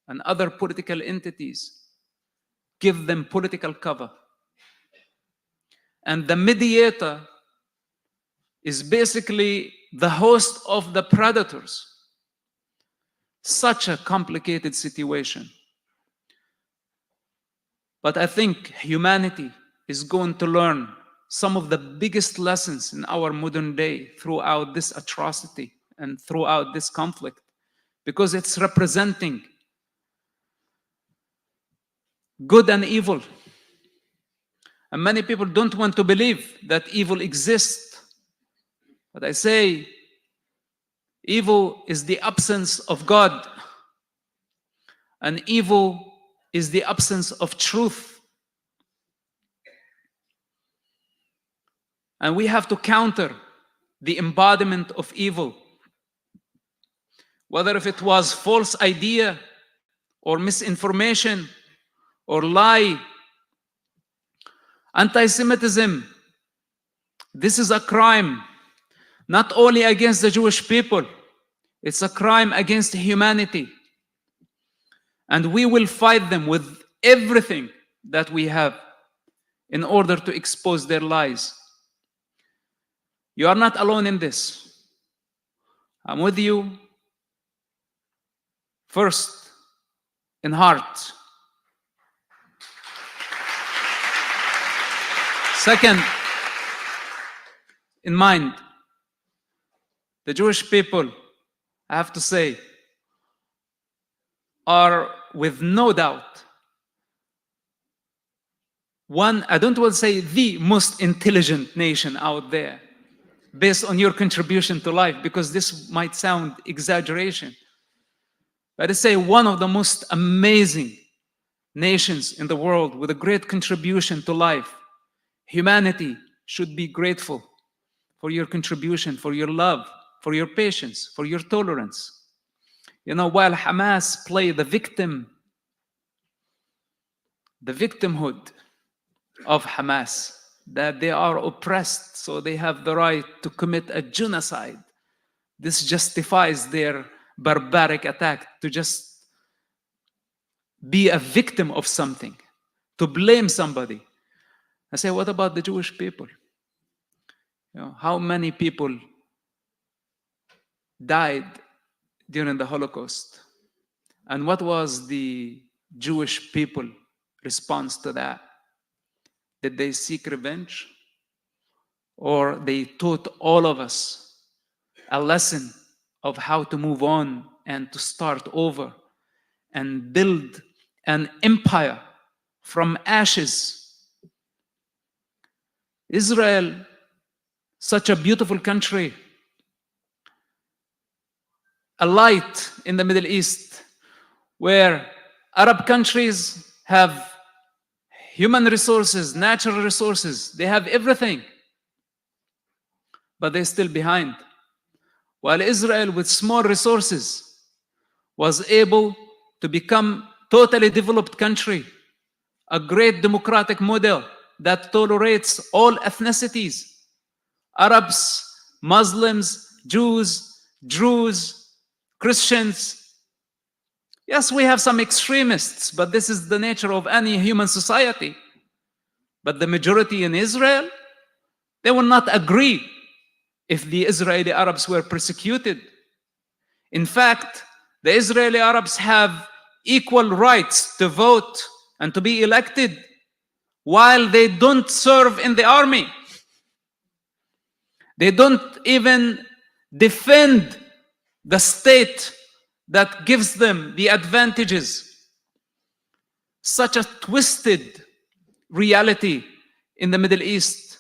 Speaker 3: and other political entities give them political cover, and the mediator is basically the host of the predators. Such a complicated situation. But I think humanity is going to learn some of the biggest lessons in our modern day throughout this atrocity and throughout this conflict, because it's representing good and evil. And many people don't want to believe that evil exists. But I say, evil is the absence of God, and evil is the absence of truth. And we have to counter the embodiment of evil, whether if it was false idea or misinformation or lie. Anti-Semitism, this is a crime, not only against the Jewish people, it's a crime against humanity. And we will fight them with everything that we have in order to expose their lies. You are not alone in this. I'm with you, first, in heart. Second, in mind. The Jewish people, I have to say, are with no doubt one, I don't want to say the most intelligent nation out there, based on your contribution to life, because this might sound exaggeration. But I say one of the most amazing nations in the world with a great contribution to life. Humanity should be grateful for your contribution, for your love, for your patience, for your tolerance. You know, while Hamas play the victimhood of Hamas, that they are oppressed, so they have the right to commit a genocide. This justifies their barbaric attack, to just be a victim of something, to blame somebody. I say, what about the Jewish people? You know, how many people died during the Holocaust? And what was the Jewish people response to that? Did they seek revenge? Or they taught all of us a lesson of how to move on and to start over and build an empire from ashes? Israel, such a beautiful country, a light in the Middle East, where Arab countries have human resources, natural resources, they have everything, but they're still behind. While Israel, with small resources, was able to become totally developed country, a great democratic model that tolerates all ethnicities, Arabs, Muslims, Jews, Druze, Christians. Yes, we have some extremists, but this is the nature of any human society. But the majority in Israel, they will not agree if the Israeli Arabs were persecuted. In fact, the Israeli Arabs have equal rights to vote and to be elected while they don't serve in the army. They don't even defend the state that gives them the advantages. Such a twisted reality in the Middle East.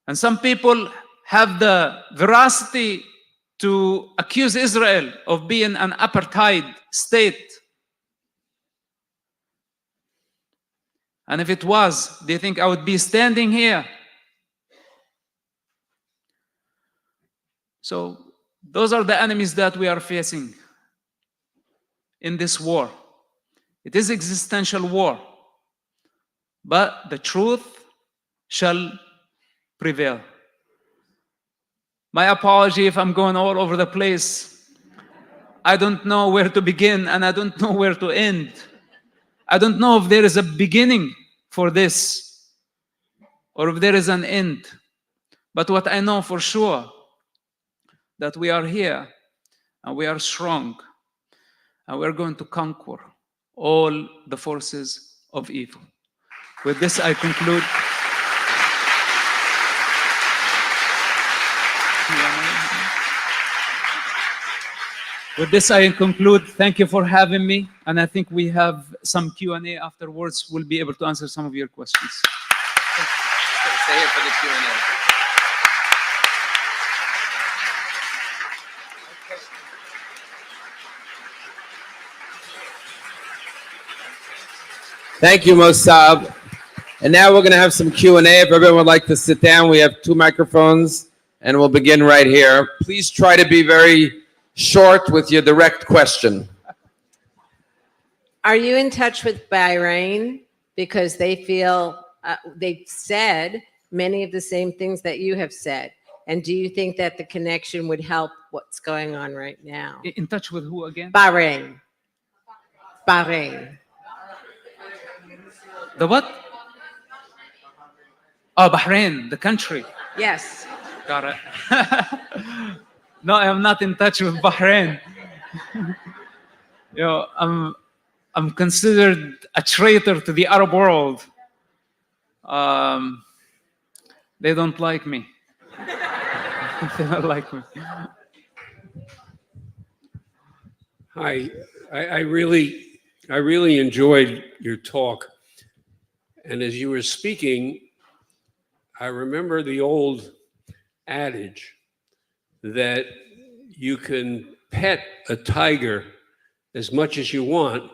Speaker 3: And some people have the veracity to accuse Israel of being an apartheid state. And if it was, do you think I would be standing here? So those are the enemies that we are facing in this war. It is existential war, but the truth shall prevail. My apology if I'm going all over the place. I don't know where to begin and I don't know where to end. I don't know if there is a beginning for this or if there is an end. But what I know for sure, that we are here and we are strong and we're going to conquer all the forces of evil. With this, I conclude. With this, I conclude. Thank you for having me. And I think we have some Q&A afterwards. We'll be able to answer some of your questions.
Speaker 2: Stay here for the Q&A.
Speaker 4: Thank you, Mossab. And now we're going to have some Q&A. If everyone would like to sit down, we have 2 microphones, and we'll begin right here. Please try to be very short with your direct question.
Speaker 5: Are you in touch with Bahrain? Because they feel, they've said many of the same things that you have said. And do you think that the connection would help what's going on right now?
Speaker 3: In touch with who again?
Speaker 5: Bahrain. Bahrain.
Speaker 3: The what? Oh, Bahrain, the country.
Speaker 5: Yes.
Speaker 3: Got it. No, I'm not in touch with Bahrain. You know, I'm considered a traitor to the Arab world. They don't like me. They don't like me.
Speaker 6: Hi, I really enjoyed your talk. And as you were speaking, I remember the old adage that you can pet a tiger as much as you want,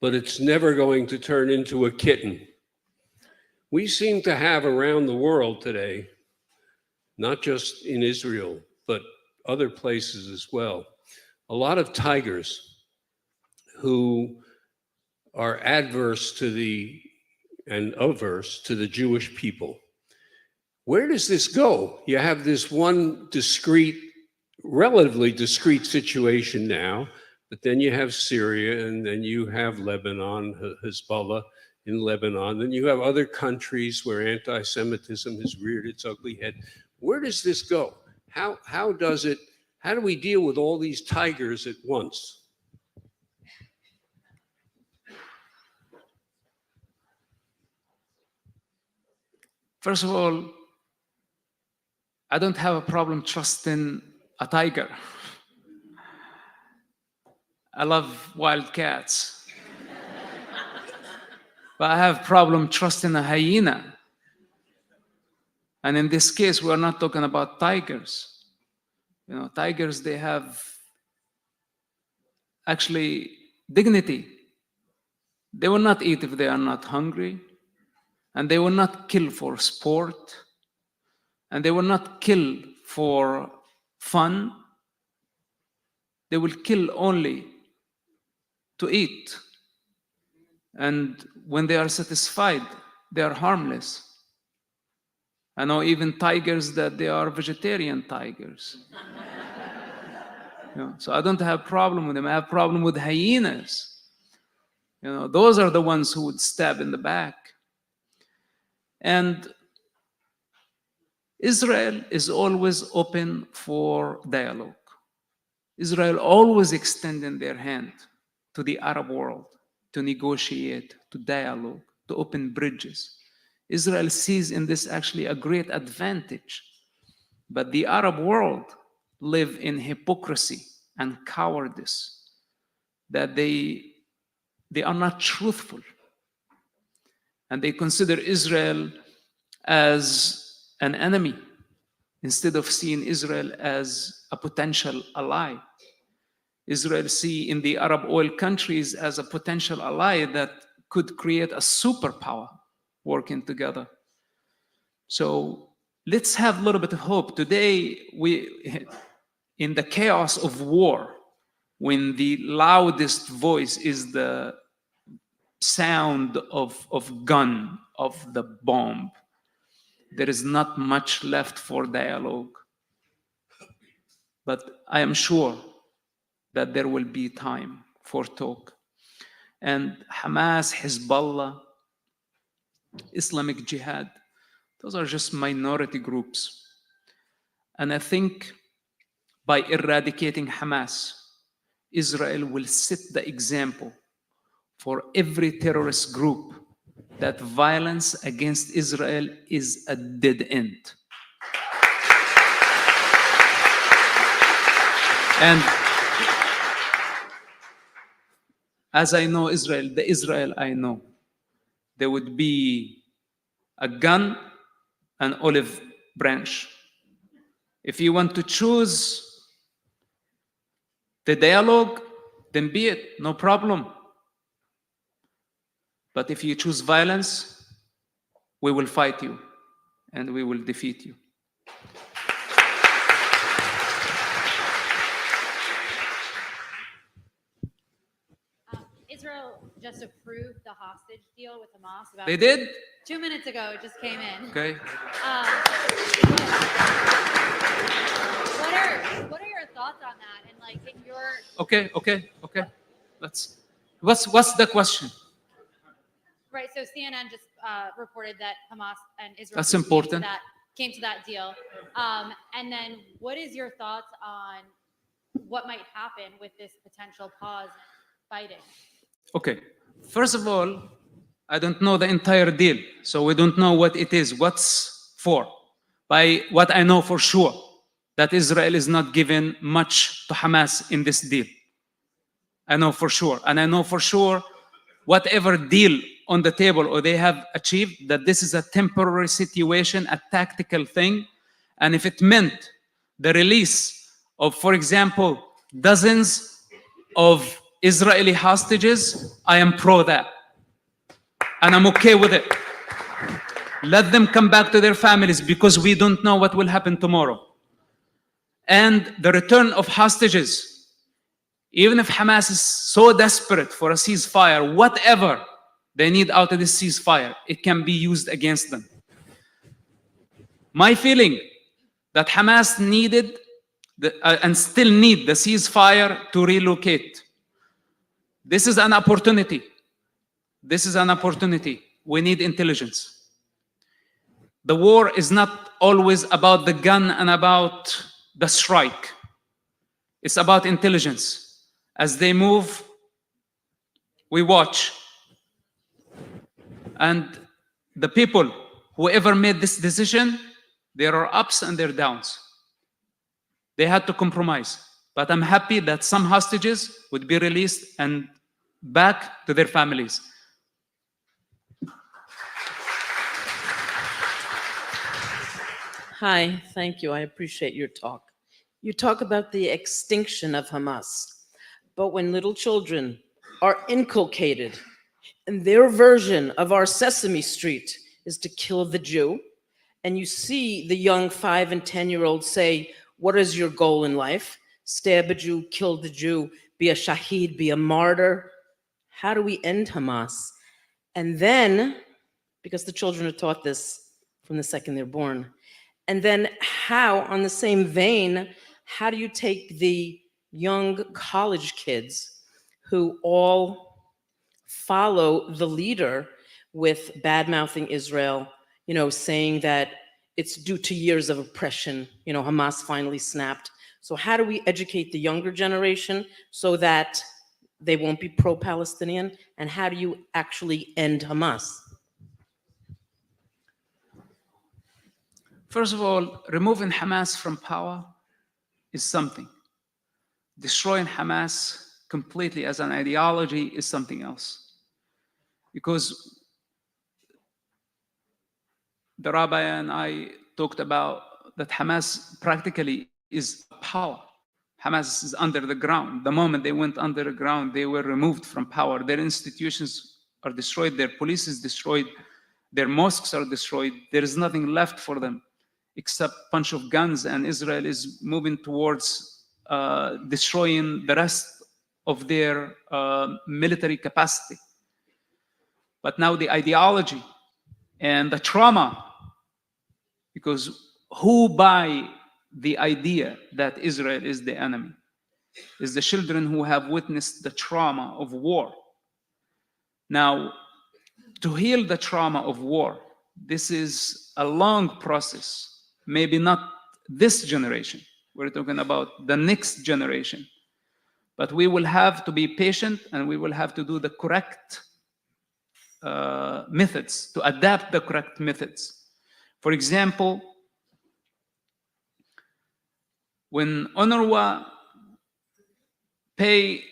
Speaker 6: but it's never going to turn into a kitten. We seem to have around the world today, not just in Israel, but other places as well, a lot of tigers who are adverse to and averse to the Jewish people. Where does this go? You have this one relatively discrete situation now, but then you have Syria, and then you have Lebanon, Hezbollah in Lebanon, then you have other countries where anti-Semitism has reared its ugly head. Where does this go? How do we deal with all these tigers at once?
Speaker 3: First of all, I don't have a problem trusting a tiger. I love wild cats. But I have problem trusting a hyena. And in this case, we're not talking about tigers. You know, tigers, they have actually dignity. They will not eat if they are not hungry. And they will not kill for sport. And they will not kill for fun. They will kill only to eat. And when they are satisfied, they are harmless. I know even tigers that they are vegetarian tigers. You know, so I don't have a problem with them. I have a problem with hyenas. You know, those are the ones who would stab in the back. And Israel is always open for dialogue. Israel always extending their hand to the Arab world to negotiate, to dialogue, to open bridges. Israel sees in this actually a great advantage. But the Arab world live in hypocrisy and cowardice, that they are not truthful. And they consider Israel as an enemy instead of seeing Israel as a potential ally. Israel see in the Arab oil countries as a potential ally that could create a superpower working together. So let's have a little bit of hope. Today, in the chaos of war, when the loudest voice is the sound of gun, of the bomb, there is not much left for dialogue. But I am sure that there will be time for talk. And Hamas, Hezbollah, Islamic Jihad, those are just minority groups. And I think by eradicating Hamas, Israel will set the example for every terrorist group that violence against Israel is a dead end. And as I know Israel, the Israel I know, there would be a gun, an olive branch. If you want to choose the dialogue, then be it, no problem. But if you choose violence, we will fight you and we will defeat you.
Speaker 7: Israel just approved the hostage deal with Hamas about
Speaker 3: They did?
Speaker 7: 2 minutes ago. It just came in.
Speaker 3: Okay.
Speaker 7: What are your thoughts on that? And like in your
Speaker 3: Okay. What's the question?
Speaker 7: right, so CNN just reported that Hamas and Israel
Speaker 3: That's
Speaker 7: just
Speaker 3: important.
Speaker 7: Came to that deal. And then what is your thoughts on what might happen with this potential pause in fighting?
Speaker 3: Okay. First of all, I don't know the entire deal, so we don't know what it is, what's for. By what I know for sure, that Israel is not giving much to Hamas in this deal. I know for sure. And I know for sure whatever deal on the table or they have achieved, that this is a temporary situation, a tactical thing. And if it meant the release of, for example, dozens of Israeli hostages, I am pro that. And I'm okay with it. Let them come back to their families, because we don't know what will happen tomorrow. And the return of hostages, even if Hamas is so desperate for a ceasefire, whatever they need out of this ceasefire, it can be used against them. My feeling that Hamas needed and still need the ceasefire to relocate. This is an opportunity. This is an opportunity. We need intelligence. The war is not always about the gun and about the strike. It's about intelligence. As they move, we watch. And the people, whoever made this decision, there are ups and there are downs. They had to compromise. But I'm happy that some hostages would be released and back to their families.
Speaker 8: Hi, thank you. I appreciate your talk. You talk about the extinction of Hamas, but when little children are inculcated and their version of our Sesame Street is to kill the Jew, and you see the young 5 and 10-year-olds say, what is your goal in life? Stab a Jew, kill the Jew, be a shaheed, be a martyr. How do we end Hamas? And then, because the children are taught this from the second they're born, and then how, on the same vein, how do you take the young college kids who all follow the leader with bad-mouthing Israel, saying that it's due to years of oppression, Hamas finally snapped. So how do we educate the younger generation so that they won't be pro-Palestinian? And how do you actually end Hamas?
Speaker 3: First of all, removing Hamas from power is something. Destroying Hamas completely as an ideology is something else. Because the rabbi and I talked about that Hamas practically is power. Hamas is under the ground. The moment they went under the ground, they were removed from power. Their institutions are destroyed, their police is destroyed, their mosques are destroyed. There is nothing left for them except a bunch of guns, and Israel is moving towards destroying the rest of their military capacity. But now the ideology and the trauma, because who buy the idea that Israel is the enemy? Is the children who have witnessed the trauma of war. Now, to heal the trauma of war, this is a long process. Maybe not this generation. We're talking about the next generation. But we will have to be patient, and we will have to do the correct methods, to adapt the correct methods. For example, when UNRWA pay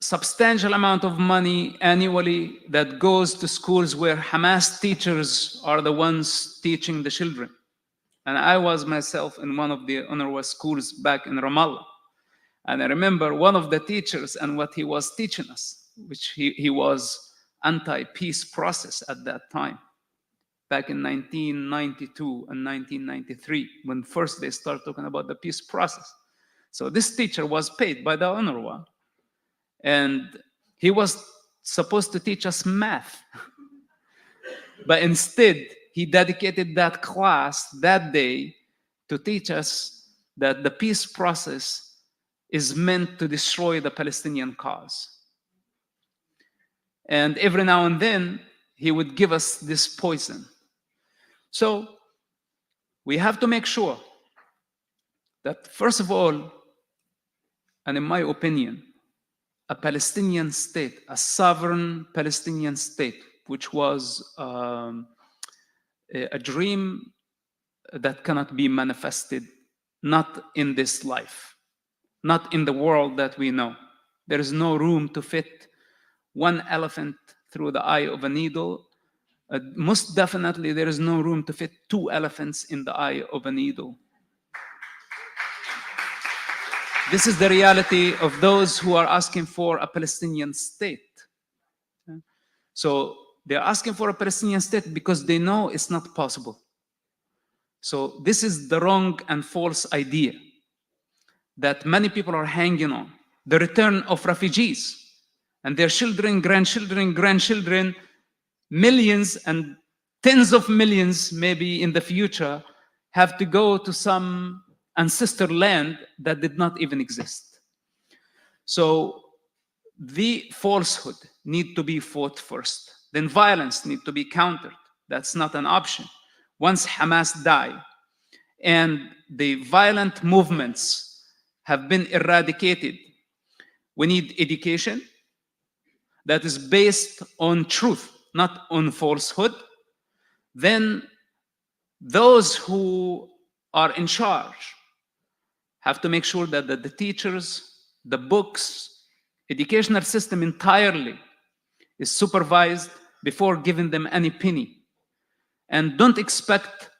Speaker 3: substantial amount of money annually that goes to schools where Hamas teachers are the ones teaching the children. And I was myself in one of the UNRWA schools back in Ramallah. And I remember one of the teachers and what he was teaching us, which he was anti-peace process at that time, back in 1992 and 1993, when first they started talking about the peace process. So this teacher was paid by the UNRWA, and he was supposed to teach us math. But instead, he dedicated that class that day to teach us that the peace process is meant to destroy the Palestinian cause. And every now and then, he would give us this poison. So we have to make sure that, first of all, and in my opinion, a Palestinian state, a sovereign Palestinian state, which was a dream that cannot be manifested not in this life, not in the world that we know. There is no room to fit one elephant through the eye of a needle. Most definitely, there is no room to fit two elephants in the eye of a needle. This is the reality of those who are asking for a Palestinian state. So they're asking for a Palestinian state because they know it's not possible. So this is the wrong and false idea that many people are hanging on. The return of refugees and their children, grandchildren, millions and tens of millions maybe in the future have to go to some ancestor land that did not even exist. So the falsehood need to be fought first. Then violence need to be countered. That's not an option. Once Hamas die and the violent movements have been eradicated, we need education that is based on truth, not on falsehood. Then those who are in charge have to make sure that the teachers, the books, educational system entirely is supervised before giving them any penny. And don't expect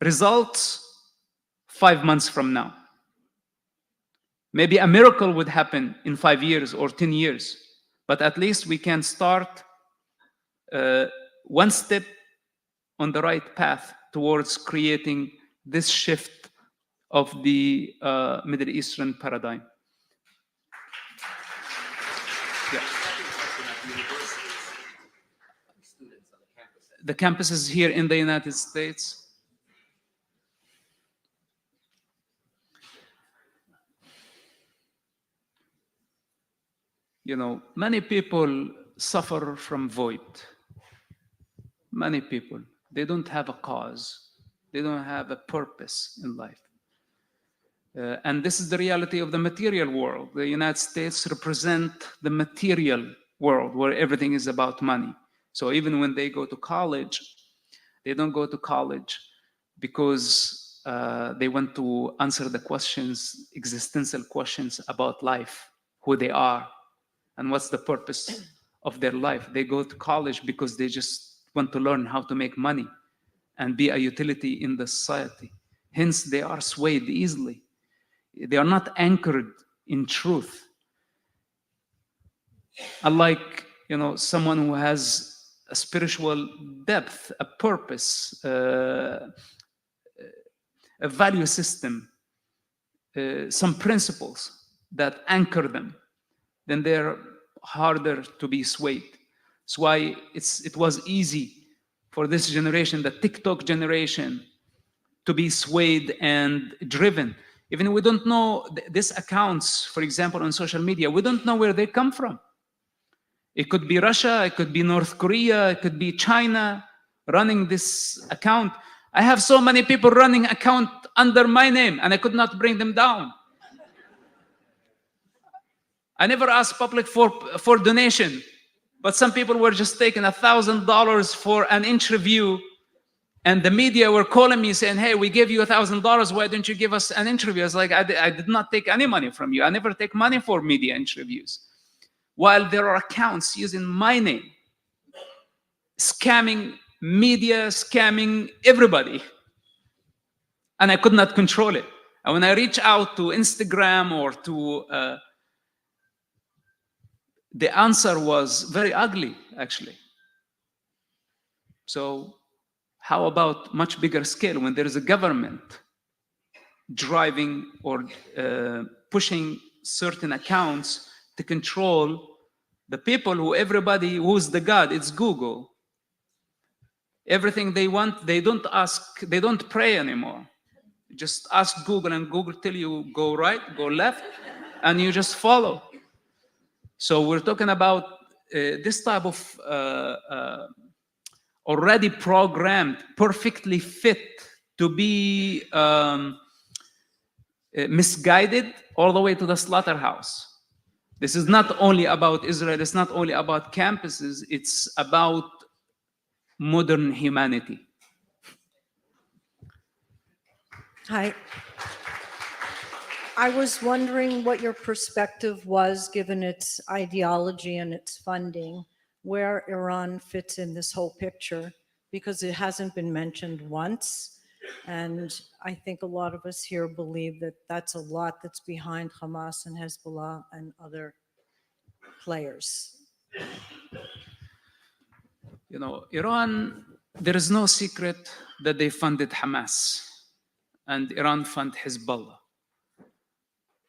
Speaker 3: results 5 months from now. Maybe a miracle would happen in 5 years or 10 years, but at least we can start one step on the right path towards creating this shift of the Middle Eastern paradigm. Yeah. The campuses here in the United States. You know, many people suffer from void. Many people, they don't have a cause. They don't have a purpose in life. And this is the reality of the material world. The United States represent the material world where everything is about money. So even when they go to college, they don't go to college because they want to answer the questions, existential questions about life, who they are, and what's the purpose of their life. They go to college because they just want to learn how to make money and be a utility in the society. Hence, they are swayed easily. They are not anchored in truth. Unlike, you know, someone who has a spiritual depth, a purpose, a value system, some principles that anchor them, then they're harder to be swayed. That's why it was easy for this generation, the TikTok generation, to be swayed and driven. Even we don't know these accounts, for example, on social media, we don't know where they come from. It could be Russia, it could be North Korea, it could be China running this account. I have so many people running account under my name and I could not bring them down. I never asked public for donation, but some people were just taking $1,000 for an interview, and the media were calling me saying, hey, we gave you $1,000, why don't you give us an interview? I was like, I did not take any money from you. I never take money for media interviews. While there are accounts using my name, scamming media, scamming everybody, and I could not control it. And when I reach out to Instagram or to the answer was very ugly, actually. So how about much bigger scale when there is a government driving or pushing certain accounts to control the people who everybody, who's the God? It's Google. Everything they want, they don't ask, they don't pray anymore. You just ask Google and Google tell you go right, go left, and you just follow. So we're talking about this type of already programmed, perfectly fit to be misguided all the way to the slaughterhouse. This is not only about Israel, it's not only about campuses, it's about modern humanity.
Speaker 9: Hi, I was wondering what your perspective was, given its ideology and its funding, where Iran fits in this whole picture, because it hasn't been mentioned once. And I think a lot of us here believe that that's a lot that's behind Hamas and Hezbollah and other players.
Speaker 3: You know, Iran, there is no secret that they funded Hamas, and Iran funded Hezbollah,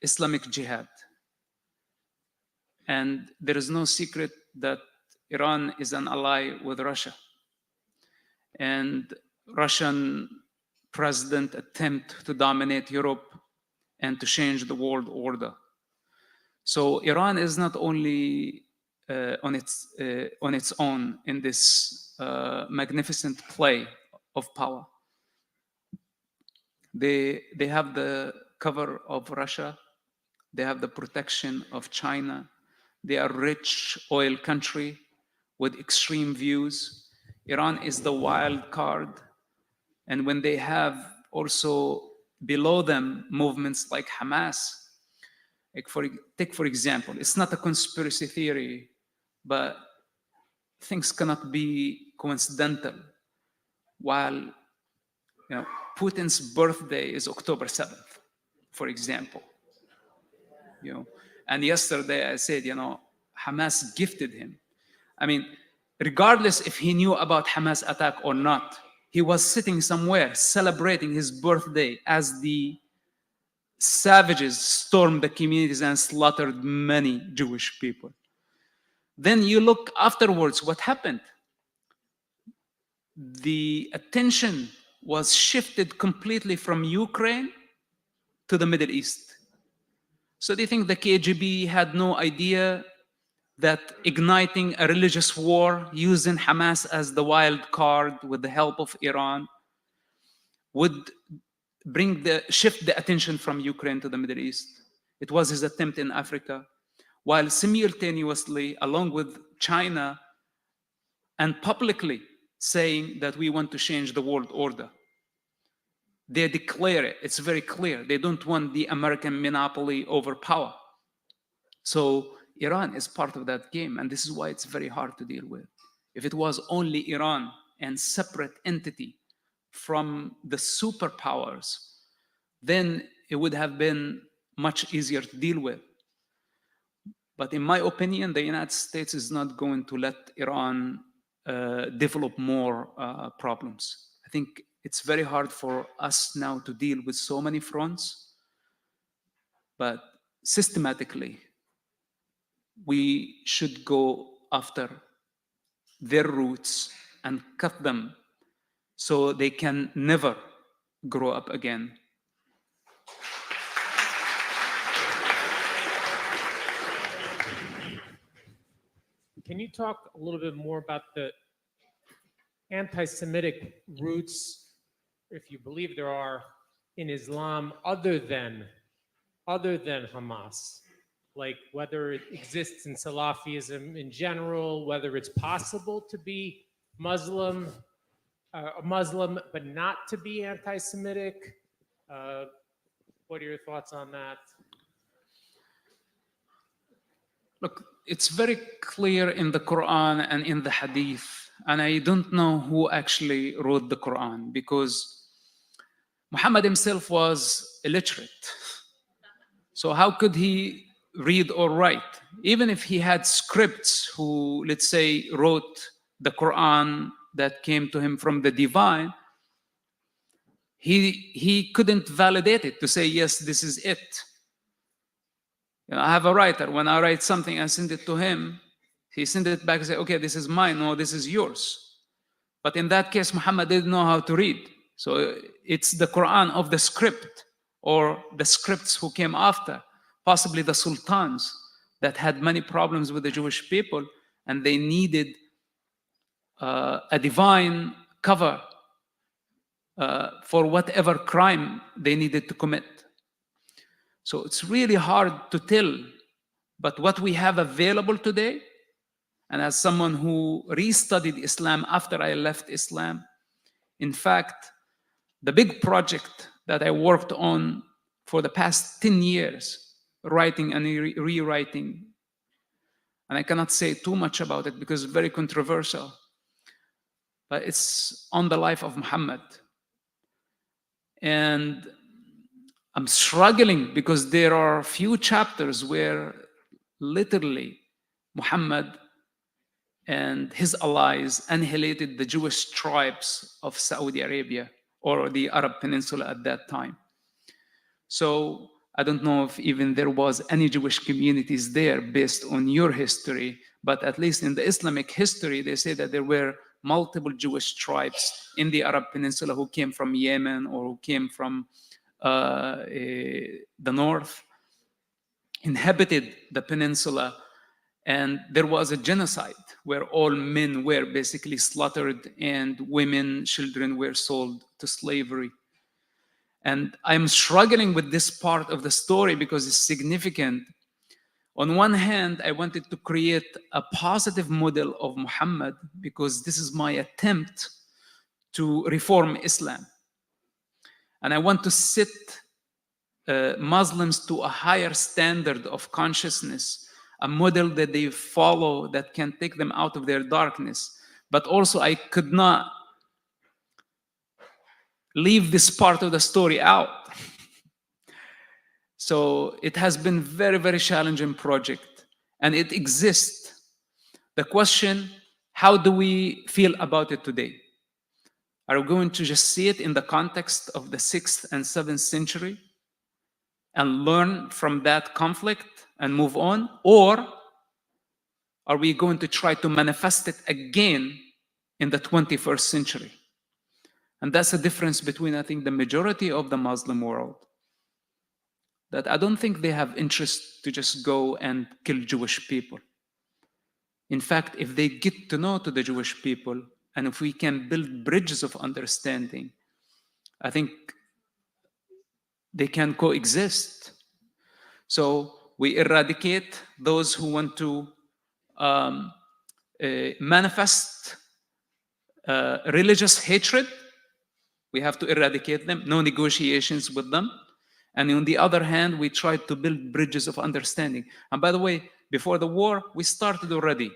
Speaker 3: Islamic Jihad. And there is no secret that Iran is an ally with Russia. And Russian president attempt to dominate Europe and to change the world order. So Iran is not only on its own in this magnificent play of power. They have the cover of Russia. They have the protection of China. They are a rich oil country with extreme views. Iran is the wild card. And when they have also below them movements like Hamas, take for example, it's not a conspiracy theory, but things cannot be coincidental. While Putin's birthday is October 7th, for example. And yesterday I said, Hamas gifted him. I mean, regardless if he knew about Hamas attack or not, he was sitting somewhere celebrating his birthday as the savages stormed the communities and slaughtered many Jewish people. Then you look afterwards, what happened? The attention was shifted completely from Ukraine to the Middle East. So they think the KGB had no idea that igniting a religious war using Hamas as the wild card with the help of Iran would shift the attention from Ukraine to the Middle East. It was his attempt in Africa, while simultaneously, along with China, and publicly saying that we want to change the world order. They declare it, it's very clear. They don't want the American monopoly over power. So Iran is part of that game, and this is why it's very hard to deal with. If it was only Iran and separate entity from the superpowers, then it would have been much easier to deal with. But in my opinion, the United States is not going to let Iran develop more problems. I think it's very hard for us now to deal with so many fronts, but systematically, we should go after their roots and cut them so they can never grow up again.
Speaker 10: Can you talk a little bit more about the anti-Semitic roots, if you believe there are, in Islam other than Hamas? Like whether it exists in Salafism in general, whether it's possible to be Muslim but not to be anti-Semitic. What are your thoughts on that?
Speaker 3: Look, it's very clear in the Quran and in the Hadith, and I don't know who actually wrote the Quran, because Muhammad himself was illiterate. So how could he read or write? Even if he had scripts who, let's say, wrote the Quran that came to him from the divine, he couldn't validate it to say, yes, this is it. I have a writer. When I write something and send it to him, he sends it back and says, okay, this is mine. No, this is yours. But in that case, Muhammad didn't know how to read. So it's the Quran of the script, or the scripts who came after, possibly the sultans that had many problems with the Jewish people, and they needed a divine cover for whatever crime they needed to commit. So it's really hard to tell, but what we have available today, and as someone who restudied Islam after I left Islam, in fact, the big project that I worked on for the past 10 years, writing and rewriting. And I cannot say too much about it because it's very controversial. But it's on the life of Muhammad. And I'm struggling because there are few chapters where literally Muhammad and his allies annihilated the Jewish tribes of Saudi Arabia or the Arab Peninsula at that time. So I don't know if even there was any Jewish communities there based on your history, but at least in the Islamic history, they say that there were multiple Jewish tribes in the Arab Peninsula who came from Yemen or who came from the north, inhabited the peninsula, and there was a genocide where all men were basically slaughtered and women, children were sold to slavery. And I'm struggling with this part of the story because it's significant. On one hand, I wanted to create a positive model of Muhammad because this is my attempt to reform Islam. And I want to set Muslims to a higher standard of consciousness, a model that they follow that can take them out of their darkness. But also I could not leave this part of the story out. So it has been very, very challenging project, and it exists. The question, how do we feel about it today? Are we going to just see it in the context of the 6th and 7th century and learn from that conflict and move on? Or are we going to try to manifest it again in the 21st century? And that's the difference between, I think, the majority of the Muslim world, that I don't think they have interest to just go and kill Jewish people. In fact, if they get to know to the Jewish people, and if we can build bridges of understanding, I think they can coexist. So we eradicate those who want to manifest religious hatred. We have to eradicate them, no negotiations with them. And on the other hand, we try to build bridges of understanding. And by the way, before the war, we started already.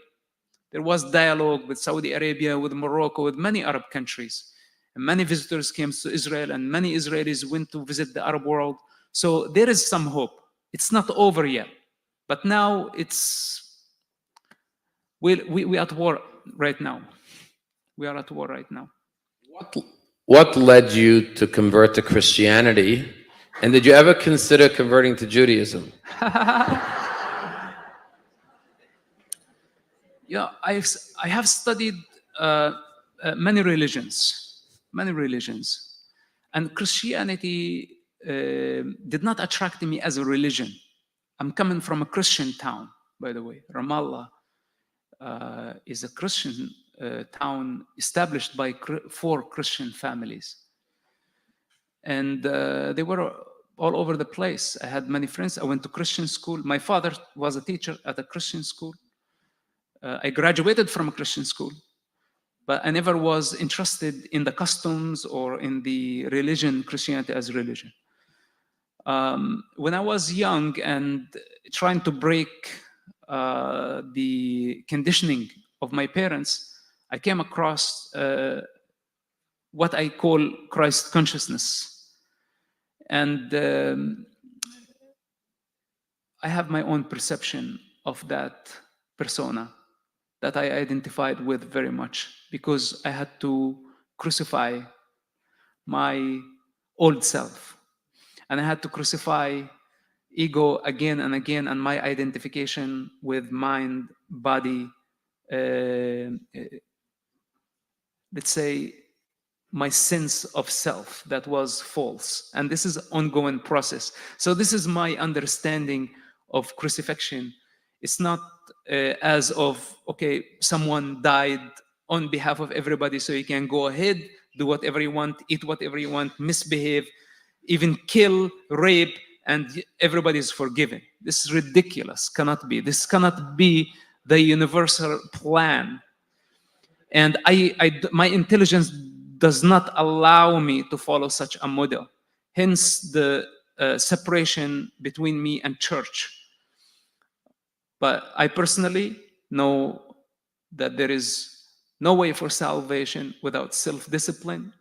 Speaker 3: There was dialogue with Saudi Arabia, with Morocco, with many Arab countries. And many visitors came to Israel, and many Israelis went to visit the Arab world. So there is some hope. It's not over yet. But now we at war right now. We are at war right now.
Speaker 4: What led you to convert to Christianity? And did you ever consider converting to Judaism?
Speaker 3: Yeah, I have studied many religions, and Christianity did not attract me as a religion. I'm coming from a Christian town, by the way. Ramallah is a Christian town established by 4 Christian families. And they were all over the place. I had many friends. I went to Christian school. My father was a teacher at a Christian school. I graduated from a Christian school, but I never was interested in the customs or in the religion, Christianity as religion. When I was young and trying to break the conditioning of my parents, I came across what I call Christ consciousness. And I have my own perception of that persona that I identified with very much, because I had to crucify my old self. And I had to crucify ego again and again, and my identification with mind, body, let's say, my sense of self that was false. And this is an ongoing process. So this is my understanding of crucifixion. It's not as of, okay, someone died on behalf of everybody, so you can go ahead, do whatever you want, eat whatever you want, misbehave, even kill, rape, and everybody is forgiven. This is ridiculous, cannot be. This cannot be the universal plan. And my intelligence does not allow me to follow such a model. Hence the separation between me and church. But I personally know that there is no way for salvation without self-discipline,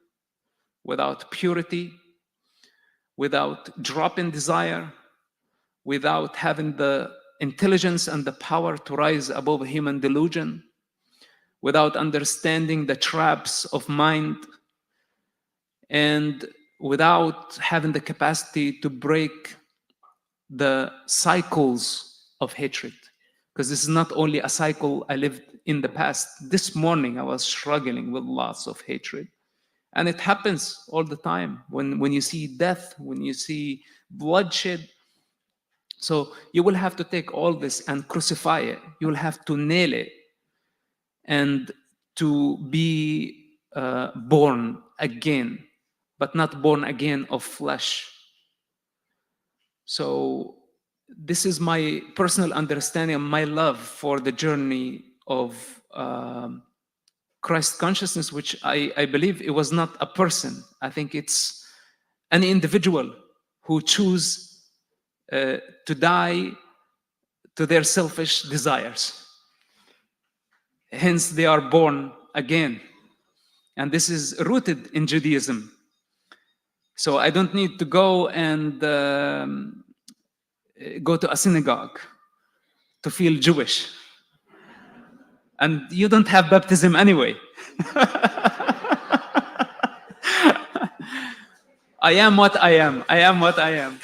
Speaker 3: without purity, without dropping desire, without having the intelligence and the power to rise above human delusion, without understanding the traps of mind, and without having the capacity to break the cycles of hatred. Because this is not only a cycle I lived in the past. This morning I was struggling with lots of hatred. And it happens all the time when you see death, when you see bloodshed. So you will have to take all this and crucify it. You will have to nail it and to be born again, but not born again of flesh. So this is my personal understanding and my love for the journey of Christ consciousness, which I believe it was not a person. I think it's an individual who choose to die to their selfish desires. Hence, they are born again. And this is rooted in Judaism. So I don't need to go and go to a synagogue to feel Jewish. And you don't have baptism anyway. I am what I am. I am what I am.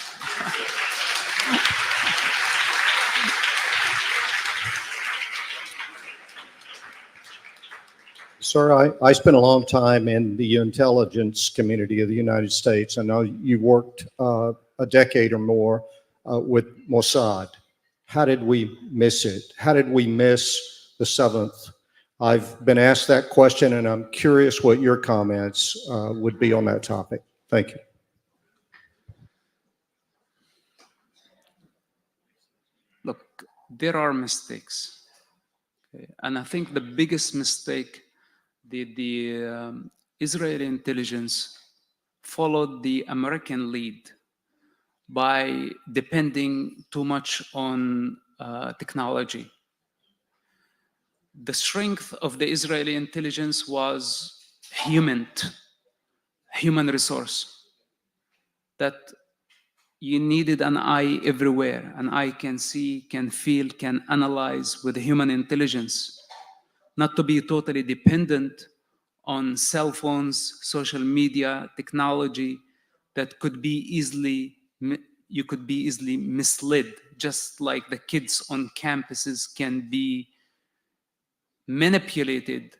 Speaker 11: Sir, I spent a long time in the intelligence community of the United States. I know you worked a decade or more with Mossad. How did we miss it? How did we miss the 7th? I've been asked that question, and I'm curious what your comments would be on that topic. Thank you.
Speaker 3: Look, there are mistakes. Okay? And I think the biggest mistake the Israeli intelligence followed the American lead by depending too much on technology. The strength of the Israeli intelligence was human resource, that you needed an eye everywhere. An eye can see, can feel, can analyze with human intelligence. Not to be totally dependent on cell phones, social media, technology that could be easily, you could be easily misled, just like the kids on campuses can be manipulated.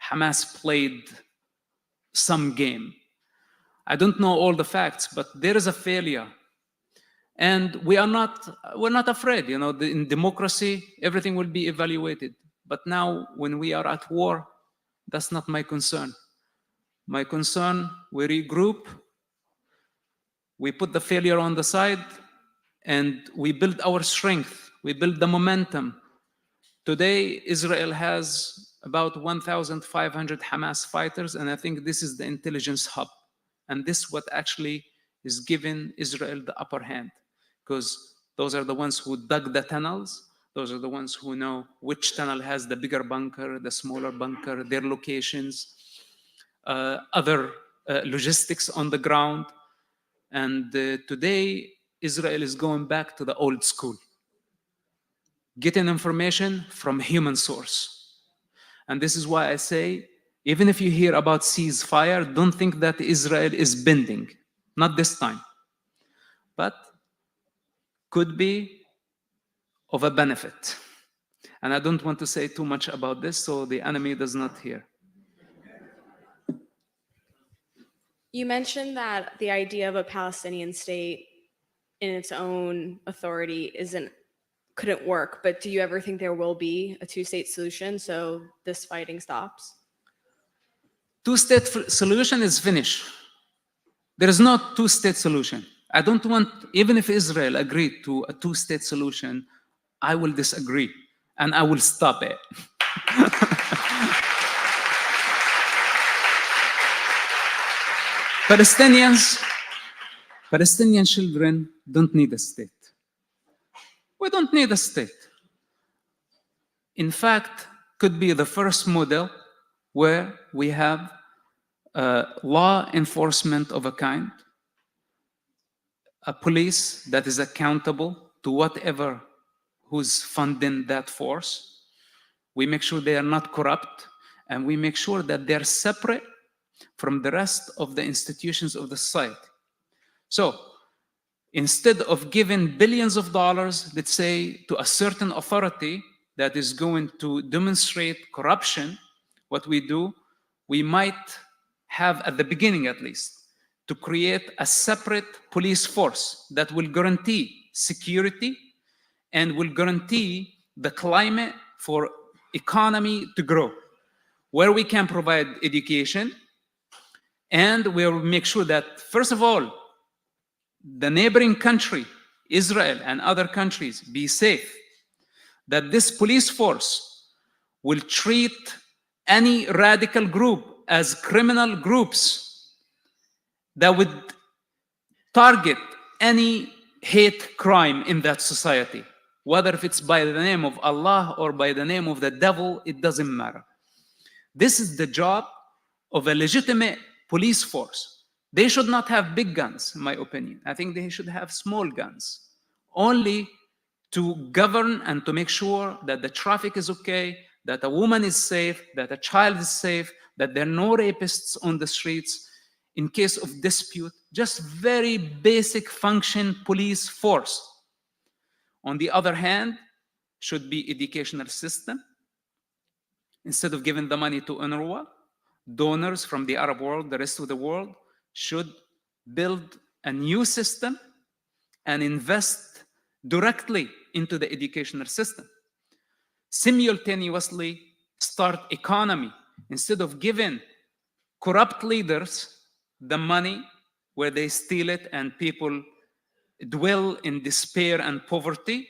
Speaker 3: Hamas played some game. I don't know all the facts, but there is a failure. And we're not afraid, you know, in democracy, everything will be evaluated. But now, when we are at war, that's not my concern. My concern, we regroup, we put the failure on the side, and we build our strength. We build the momentum. Today, Israel has about 1,500 Hamas fighters, and I think this is the intelligence hub. And this is what actually is giving Israel the upper hand, because those are the ones who dug the tunnels. Those are the ones who know which tunnel has the bigger bunker, the smaller bunker, their locations, other logistics on the ground. And today, Israel is going back to the old school, getting information from human source. And this is why I say, even if you hear about ceasefire, don't think that Israel is bending. Not this time. But could be of a benefit. And I don't want to say too much about this so the enemy does not hear.
Speaker 12: You mentioned that the idea of a Palestinian state in its own authority couldn't work, but do you ever think there will be a two-state solution so this fighting stops?
Speaker 3: Two-state solution is finished. There is no two-state solution. I don't want, even if Israel agreed to a two-state solution, I will disagree and I will stop it. Palestinians Palestinian children don't need a state. We don't need a state. In fact, could be the first model where we have law enforcement of a kind, a police that is accountable to whatever who's funding that force. We make sure they are not corrupt, and we make sure that they're separate from the rest of the institutions of the society. So instead of giving billions of dollars, let's say, to a certain authority that is going to demonstrate corruption, what we do, we might have, at the beginning at least, to create a separate police force that will guarantee security and will guarantee the climate for economy to grow, where we can provide education, and we'll make sure that, first of all, the neighboring country, Israel and other countries, be safe, that this police force will treat any radical group as criminal groups that would target any hate crime in that society, whether if it's by the name of Allah or by the name of the devil, it doesn't matter. This is the job of a legitimate police force. They should not have big guns, in my opinion. I think they should have small guns, only to govern and to make sure that the traffic is okay, that a woman is safe, that a child is safe, that there are no rapists on the streets in case of dispute. Just very basic function police force. On the other hand, should be educational system. Instead of giving the money to UNRWA, donors from the Arab world, the rest of the world, should build a new system and invest directly into the educational system. Simultaneously start economy. Instead of giving corrupt leaders the money where they steal it and people dwell in despair and poverty,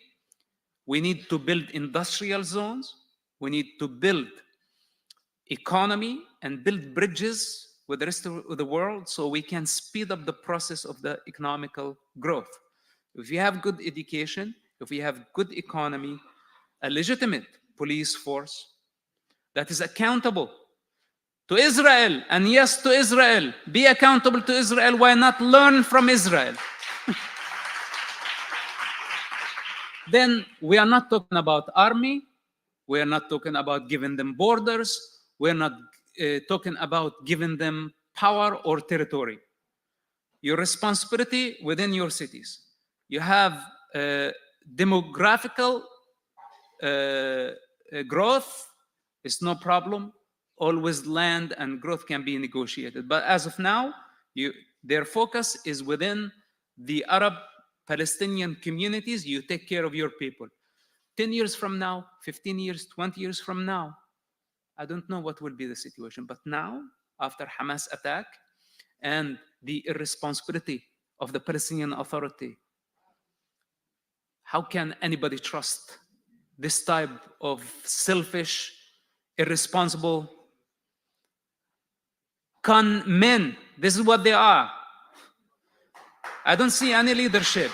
Speaker 3: we need to build industrial zones. We need to build economy and build bridges with the rest of the world so we can speed up the process of the economical growth. If we have good education, if we have good economy, a legitimate police force that is accountable to Israel, and yes, to Israel, be accountable to Israel, why not learn from Israel? Then we are not talking about army, we are not talking about giving them borders, we're not talking about giving them power or territory. Your responsibility within your cities. You have demographical growth, it's no problem. Always land and growth can be negotiated. But as of now, their focus is within the Arab Palestinian communities. You take care of your people. 10 years from now, 15 years, 20 years from now, I don't know what will be the situation. But now, after Hamas attack and the irresponsibility of the Palestinian Authority, how can anybody trust this type of selfish, irresponsible con men? This is what they are. I don't see any leadership.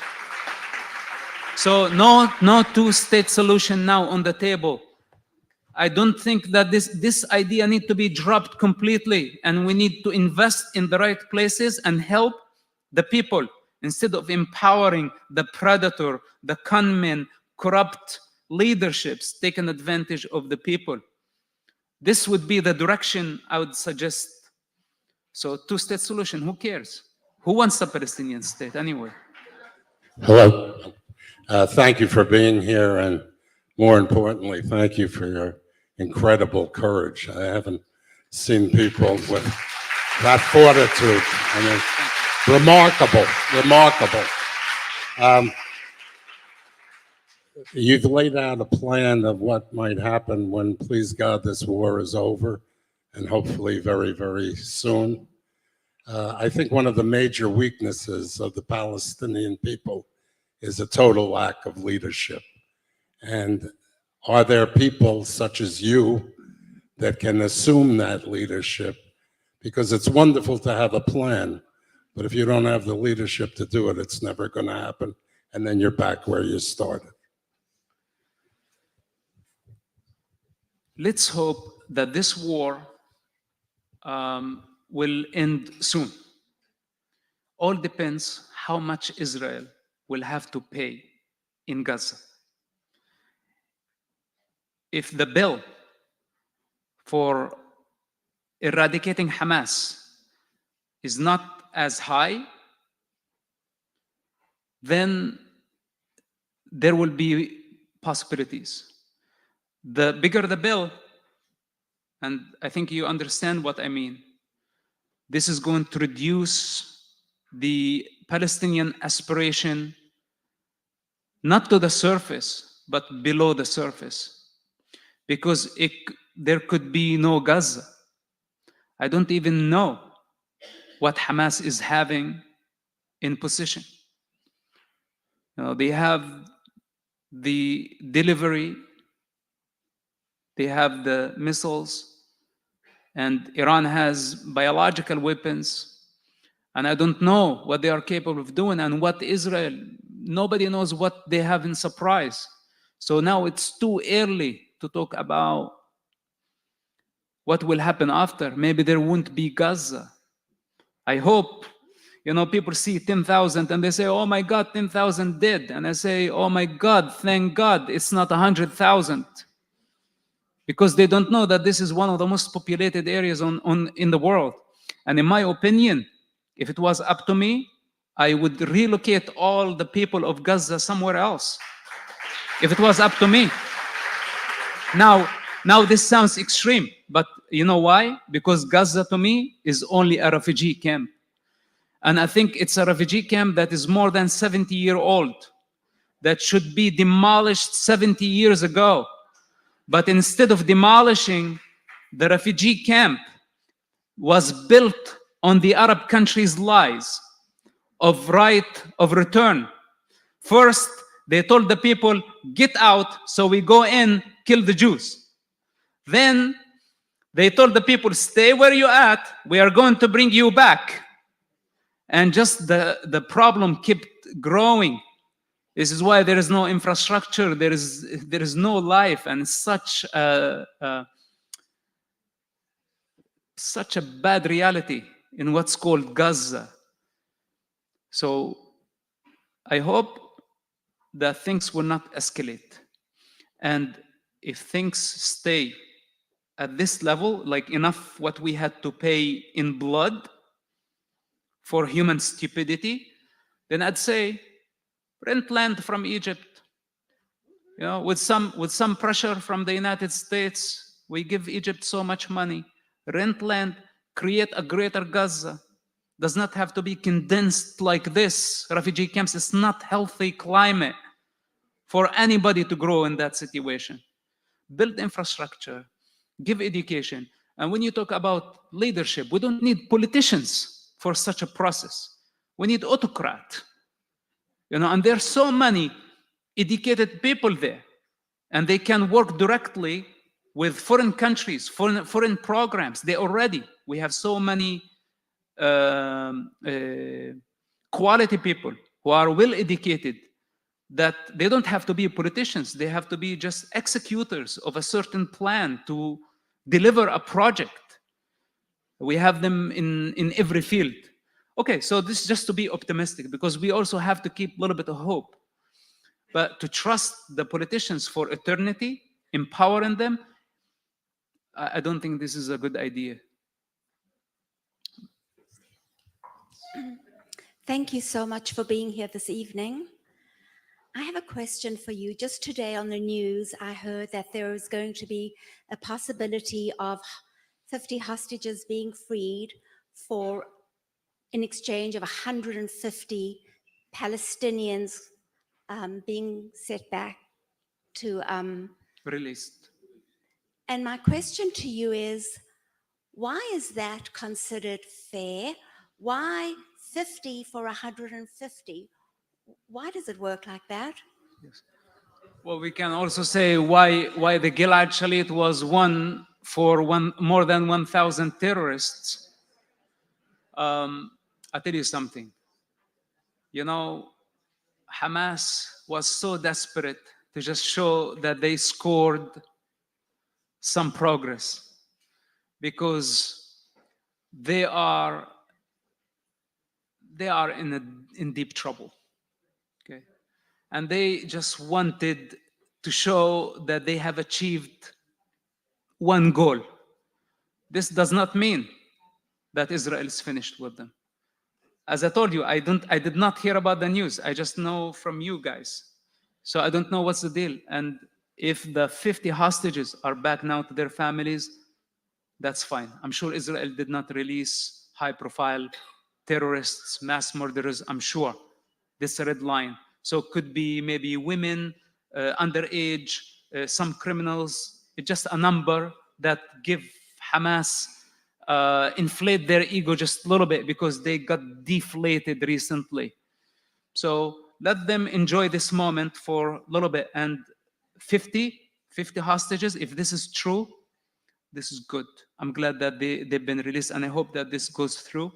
Speaker 3: So no two-state solution now on the table. I don't think that this idea needs to be dropped completely, and we need to invest in the right places and help the people instead of empowering the predator, the conmen, corrupt leaderships taking advantage of the people. This would be the direction I would suggest. So two-state solution, who cares? Who wants a Palestinian state anyway?
Speaker 13: Hello. Thank you for being here, and more importantly, thank you for your incredible courage. I haven't seen people with that fortitude. I mean, remarkable, remarkable. You've laid out a plan of what might happen when, please God, this war is over, and hopefully very, very soon. I think one of the major weaknesses of the Palestinian people is a total lack of leadership. And are there people such as you that can assume that leadership? Because it's wonderful to have a plan, But if you don't have the leadership to do it, it's never going to happen. And then you're back where you started.
Speaker 3: Let's hope that this war will end soon. All depends how much Israel will have to pay in Gaza. If the bill for eradicating Hamas is not as high, then there will be possibilities. The bigger the bill, and I think you understand what I mean, this is going to reduce the Palestinian aspiration not to the surface, but below the surface. Because there could be no Gaza. I don't even know what Hamas is having in position. You know, they have the delivery, they have the missiles, and Iran has biological weapons. And I don't know what they are capable of doing, and what Israel, nobody knows what they have in surprise. So now it's too early to talk about what will happen after. Maybe there won't be Gaza. I hope, you know, people see 10,000 and they say, oh my God, 10,000 dead. And I say, oh my God, thank God it's not 100,000. Because they don't know that this is one of the most populated areas in the world. And in my opinion, if it was up to me, I would relocate all the people of Gaza somewhere else. If it was up to me. Now this sounds extreme, but you know why? Because Gaza to me is only a refugee camp. And I think it's a refugee camp that is more than 70-year-old, that should be demolished 70 years ago. But instead of demolishing, the refugee camp was built on the Arab countries' lies of right of return. First, they told the people, get out, so we go in, kill the Jews. Then they told the people, stay where you're at, we are going to bring you back. And just the problem kept growing. This is why there is no infrastructure, there is no life, and such a bad reality in what's called Gaza. So I hope that things will not escalate. And if things stay at this level, like enough what we had to pay in blood for human stupidity, then I'd say rent land from Egypt. You know, with some pressure from the United States, we give Egypt so much money. Rent land, create a greater Gaza. Does not have to be condensed like this. Refugee camps is not healthy climate for anybody to grow in that situation. Build infrastructure, give education. And when you talk about leadership, we don't need politicians for such a process. We need autocrats. You know, and there are so many educated people there, and they can work directly with foreign countries, foreign programs. We have so many quality people who are well educated that they don't have to be politicians. They have to be just executors of a certain plan to deliver a project. We have them in every field. Okay, so this is just to be optimistic, because we also have to keep a little bit of hope. But to trust the politicians for eternity, empowering them, I don't think this is a good idea.
Speaker 14: Thank you so much for being here this evening. I have a question for you. Just today on the news, I heard that there is going to be a possibility of 50 hostages being freed in exchange of 150 Palestinians being set back to
Speaker 3: Released.
Speaker 14: And my question to you is, why is that considered fair? Why 50 for 150? Why does it work like that?
Speaker 3: Yes. Well, we can also say why the Gilad Shalit was won for more than 1,000 terrorists. I tell you something. You know, Hamas was so desperate to just show that they scored some progress because they are in deep trouble. Okay, and they just wanted to show that they have achieved one goal. This does not mean that Israel is finished with them. As I told you, I did not hear about the news. I just know from you guys. So I don't know what's the deal. And if the 50 hostages are back now to their families, that's fine. I'm sure Israel did not release high-profile terrorists, mass murderers. I'm sure this is a red line. So it could be maybe women, underage, some criminals. It's just a number that give Hamas inflate their ego just a little bit because they got deflated recently. So let them enjoy this moment for a little bit. And 50 hostages, if this is true, this is good. I'm glad that they've been released, and I hope that this goes through.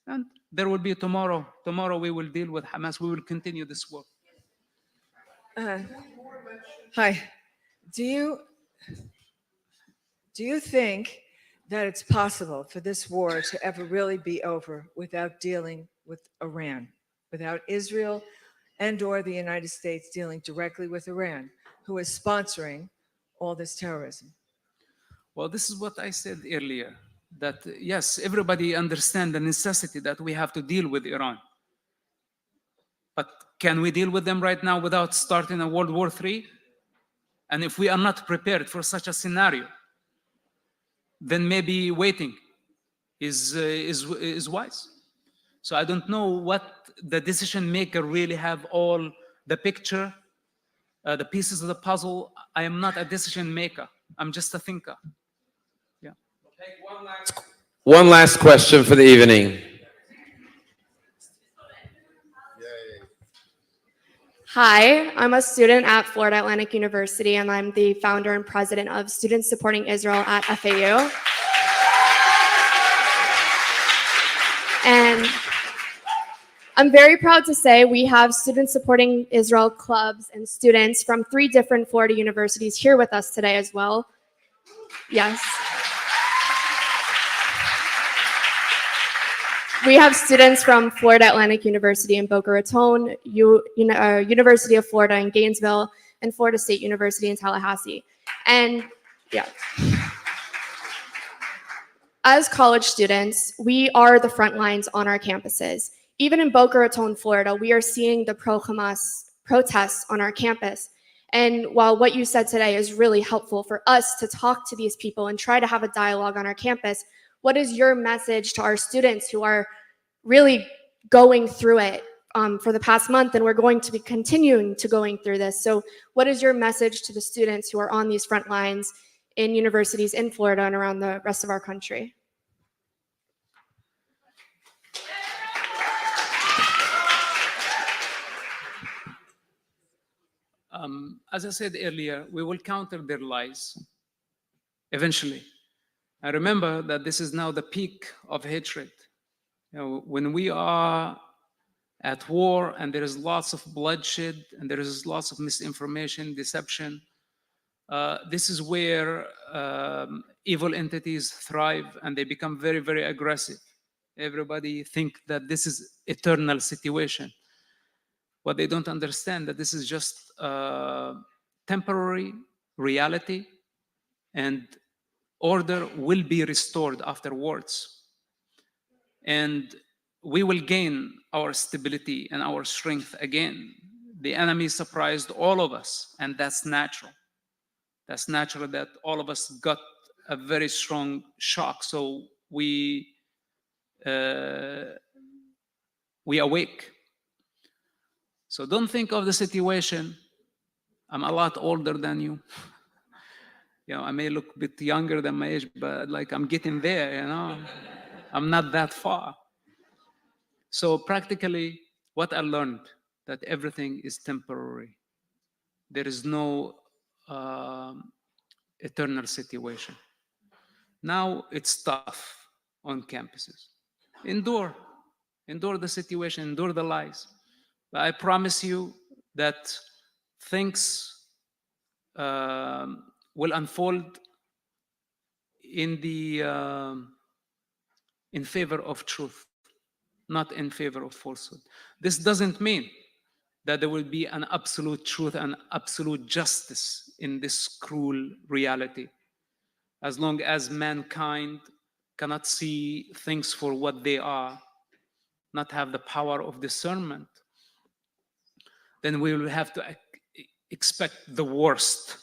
Speaker 3: And there will be tomorrow. Tomorrow we will deal with Hamas. We will continue this work.
Speaker 15: Hi. Do you think that it's possible for this war to ever really be over without dealing with Iran, without Israel and or the United States dealing directly with Iran, who is sponsoring all this terrorism?
Speaker 3: Well, this is what I said earlier, that yes, everybody understands the necessity that we have to deal with Iran. But can we deal with them right now without starting a World War III? And if we are not prepared for such a scenario, then maybe waiting is wise. So I don't know what the decision maker really have all the picture, the pieces of the puzzle. I am not a decision maker. I'm just a thinker. Yeah.
Speaker 4: One last question for the evening.
Speaker 12: Hi, I'm a student at Florida Atlantic University, and I'm the founder and president of Students Supporting Israel at FAU. And I'm very proud to say we have Students Supporting Israel clubs and students from 3 different Florida universities here with us today as well. Yes. We have students from Florida Atlantic University in Boca Raton, University of Florida in Gainesville, and Florida State University in Tallahassee. And yeah. As college students, we are the front lines on our campuses. Even in Boca Raton, Florida, we are seeing the pro-Hamas protests on our campus. And while what you said today is really helpful for us to talk to these people and try to have a dialogue on our campus, what is your message to our students who are really going through it for the past month, and we're going to be continuing to going through this? So what is your message to the students who are on these front lines in universities in Florida and around the rest of our country?
Speaker 3: As I said earlier, we will counter their lies eventually. I remember that this is now the peak of hatred. You know, when we are at war and there is lots of bloodshed and there is lots of misinformation, deception, this is where evil entities thrive and they become very, very aggressive. Everybody think that this is eternal situation. What they don't understand that this is just temporary reality, and order will be restored afterwards. And we will gain our stability and our strength again. The enemy surprised all of us, and that's natural. That's natural that all of us got a very strong shock. So we awake. So don't think of the situation. I'm a lot older than you. You know, I may look a bit younger than my age, but like I'm getting there, you know. I'm not that far. So practically, what I learned, that everything is temporary. There is no eternal situation. Now it's tough on campuses. Endure. endure the situation, endure the lies. But I promise you that things will unfold in favor of truth, not in favor of falsehood. This doesn't mean that there will be an absolute truth and absolute justice in this cruel reality. As long as mankind cannot see things for what they are, not have the power of discernment, then we will have to expect the worst.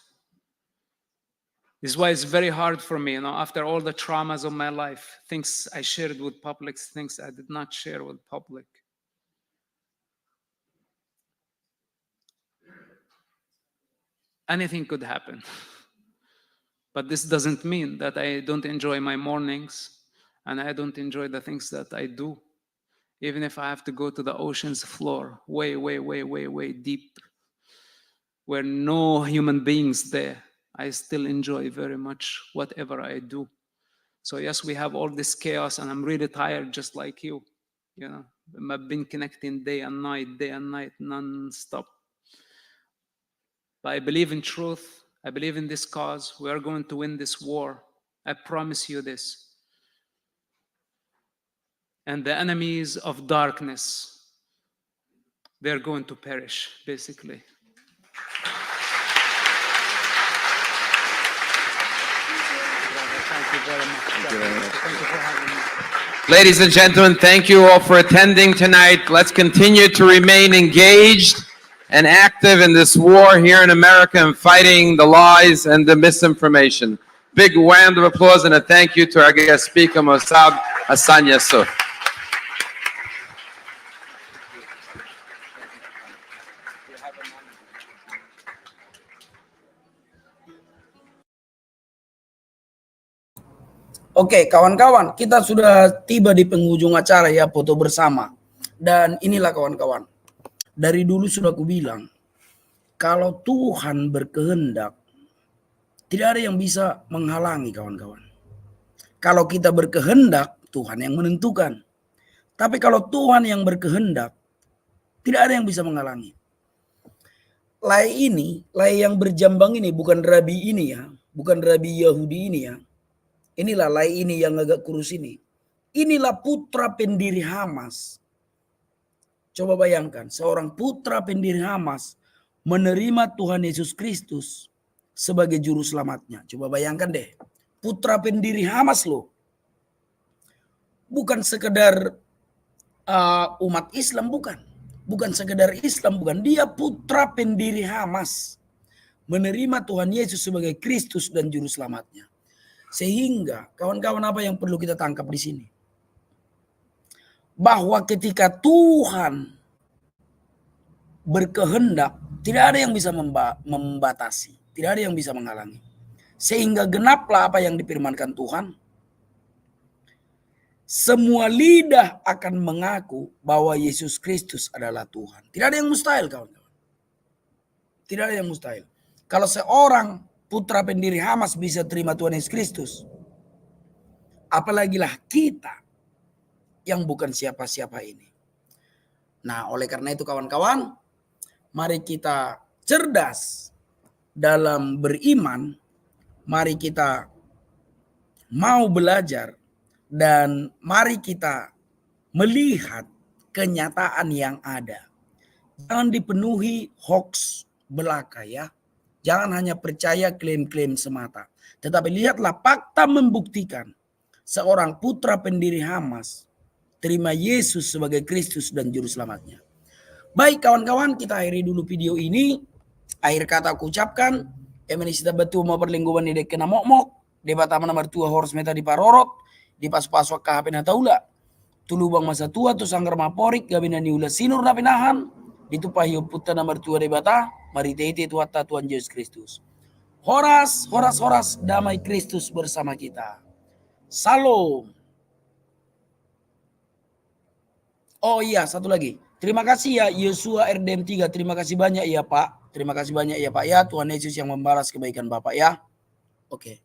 Speaker 3: This is why it's very hard for me, after all the traumas of my life, things I shared with public, things I did not share with public. Anything could happen. But this doesn't mean that I don't enjoy my mornings and I don't enjoy the things that I do. Even if I have to go to the ocean's floor, way, way, way, way, way deep, where no human beings there, I still enjoy very much whatever I do. So yes, we have all this chaos and I'm really tired just like you. I've been connecting day and night, non-stop. But I believe in truth. I believe in this cause. We are going to win this war. I promise you this. And the enemies of darkness, they're going to perish, basically. Thank you very much. Thank you for having me.
Speaker 4: Ladies and gentlemen, thank you all for attending tonight. Let's continue to remain engaged and active in this war here in America and fighting the lies and the misinformation. Big round of applause and a thank you to our guest speaker, Mossad Hassan Yusuf.
Speaker 1: Oke, kawan-kawan, kita sudah tiba di penghujung acara ya, foto bersama. Dan inilah kawan-kawan, dari dulu sudah aku bilang, kalau Tuhan berkehendak, tidak ada yang bisa menghalangi kawan-kawan. Kalau kita berkehendak, Tuhan yang menentukan. Tapi kalau Tuhan yang berkehendak, tidak ada yang bisa menghalangi. Lai ini, lai yang berjambang ini, bukan rabi ini ya, bukan rabi Yahudi ini ya. Inilah lai ini yang agak kurus ini. Inilah putra pendiri Hamas. Coba bayangkan, seorang putra pendiri Hamas menerima Tuhan Yesus Kristus sebagai juru selamatnya. Coba bayangkan deh, putra pendiri Hamas loh. Bukan sekedar umat Islam, bukan. Bukan sekedar Islam, bukan. Dia putra pendiri Hamas. Menerima Tuhan Yesus sebagai Kristus dan juru selamatnya. Sehingga kawan-kawan, apa yang perlu kita tangkap di sini? Bahwa ketika Tuhan berkehendak, tidak ada yang bisa membatasi, tidak ada yang bisa menghalangi. Sehingga genaplah apa yang difirmankan Tuhan. Semua lidah akan mengaku bahwa Yesus Kristus adalah Tuhan. Tidak ada yang mustahil, kawan-kawan. Tidak ada yang mustahil. Kalau seorang putra pendiri Hamas bisa terima Tuhan Yesus Kristus, apalagilah kita yang bukan siapa-siapa ini. Nah, oleh karena itu kawan-kawan, mari kita cerdas dalam beriman, mari kita mau belajar, dan mari kita melihat kenyataan yang ada. Jangan dipenuhi hoax belaka ya. Jangan hanya percaya klaim-klaim semata. Tetapi lihatlah fakta membuktikan seorang putra pendiri Hamas terima Yesus sebagai Kristus dan Juru Selamatnya. Baik kawan-kawan, kita akhiri dulu video ini. Akhir kata aku ucapkan, emenisita betul mau perlingguan di dekena mok-mok, debat taman nomor 2 horse meta di parorot, di pas-paswak kahapin hataula, tulubang masa tua tu sanggar maporik gabina niula sinur na pinahan, ditupahiyo puta nomor 2 debata, mari teite tuata Tuhan Yesus Kristus. Horas, damai Kristus bersama kita. Salam. Oh iya, satu lagi. Terima kasih ya Yosua RDM 3. Terima kasih banyak ya Pak. Terima kasih banyak ya Pak ya. Tuhan Yesus yang membalas kebaikan Bapak ya. Oke.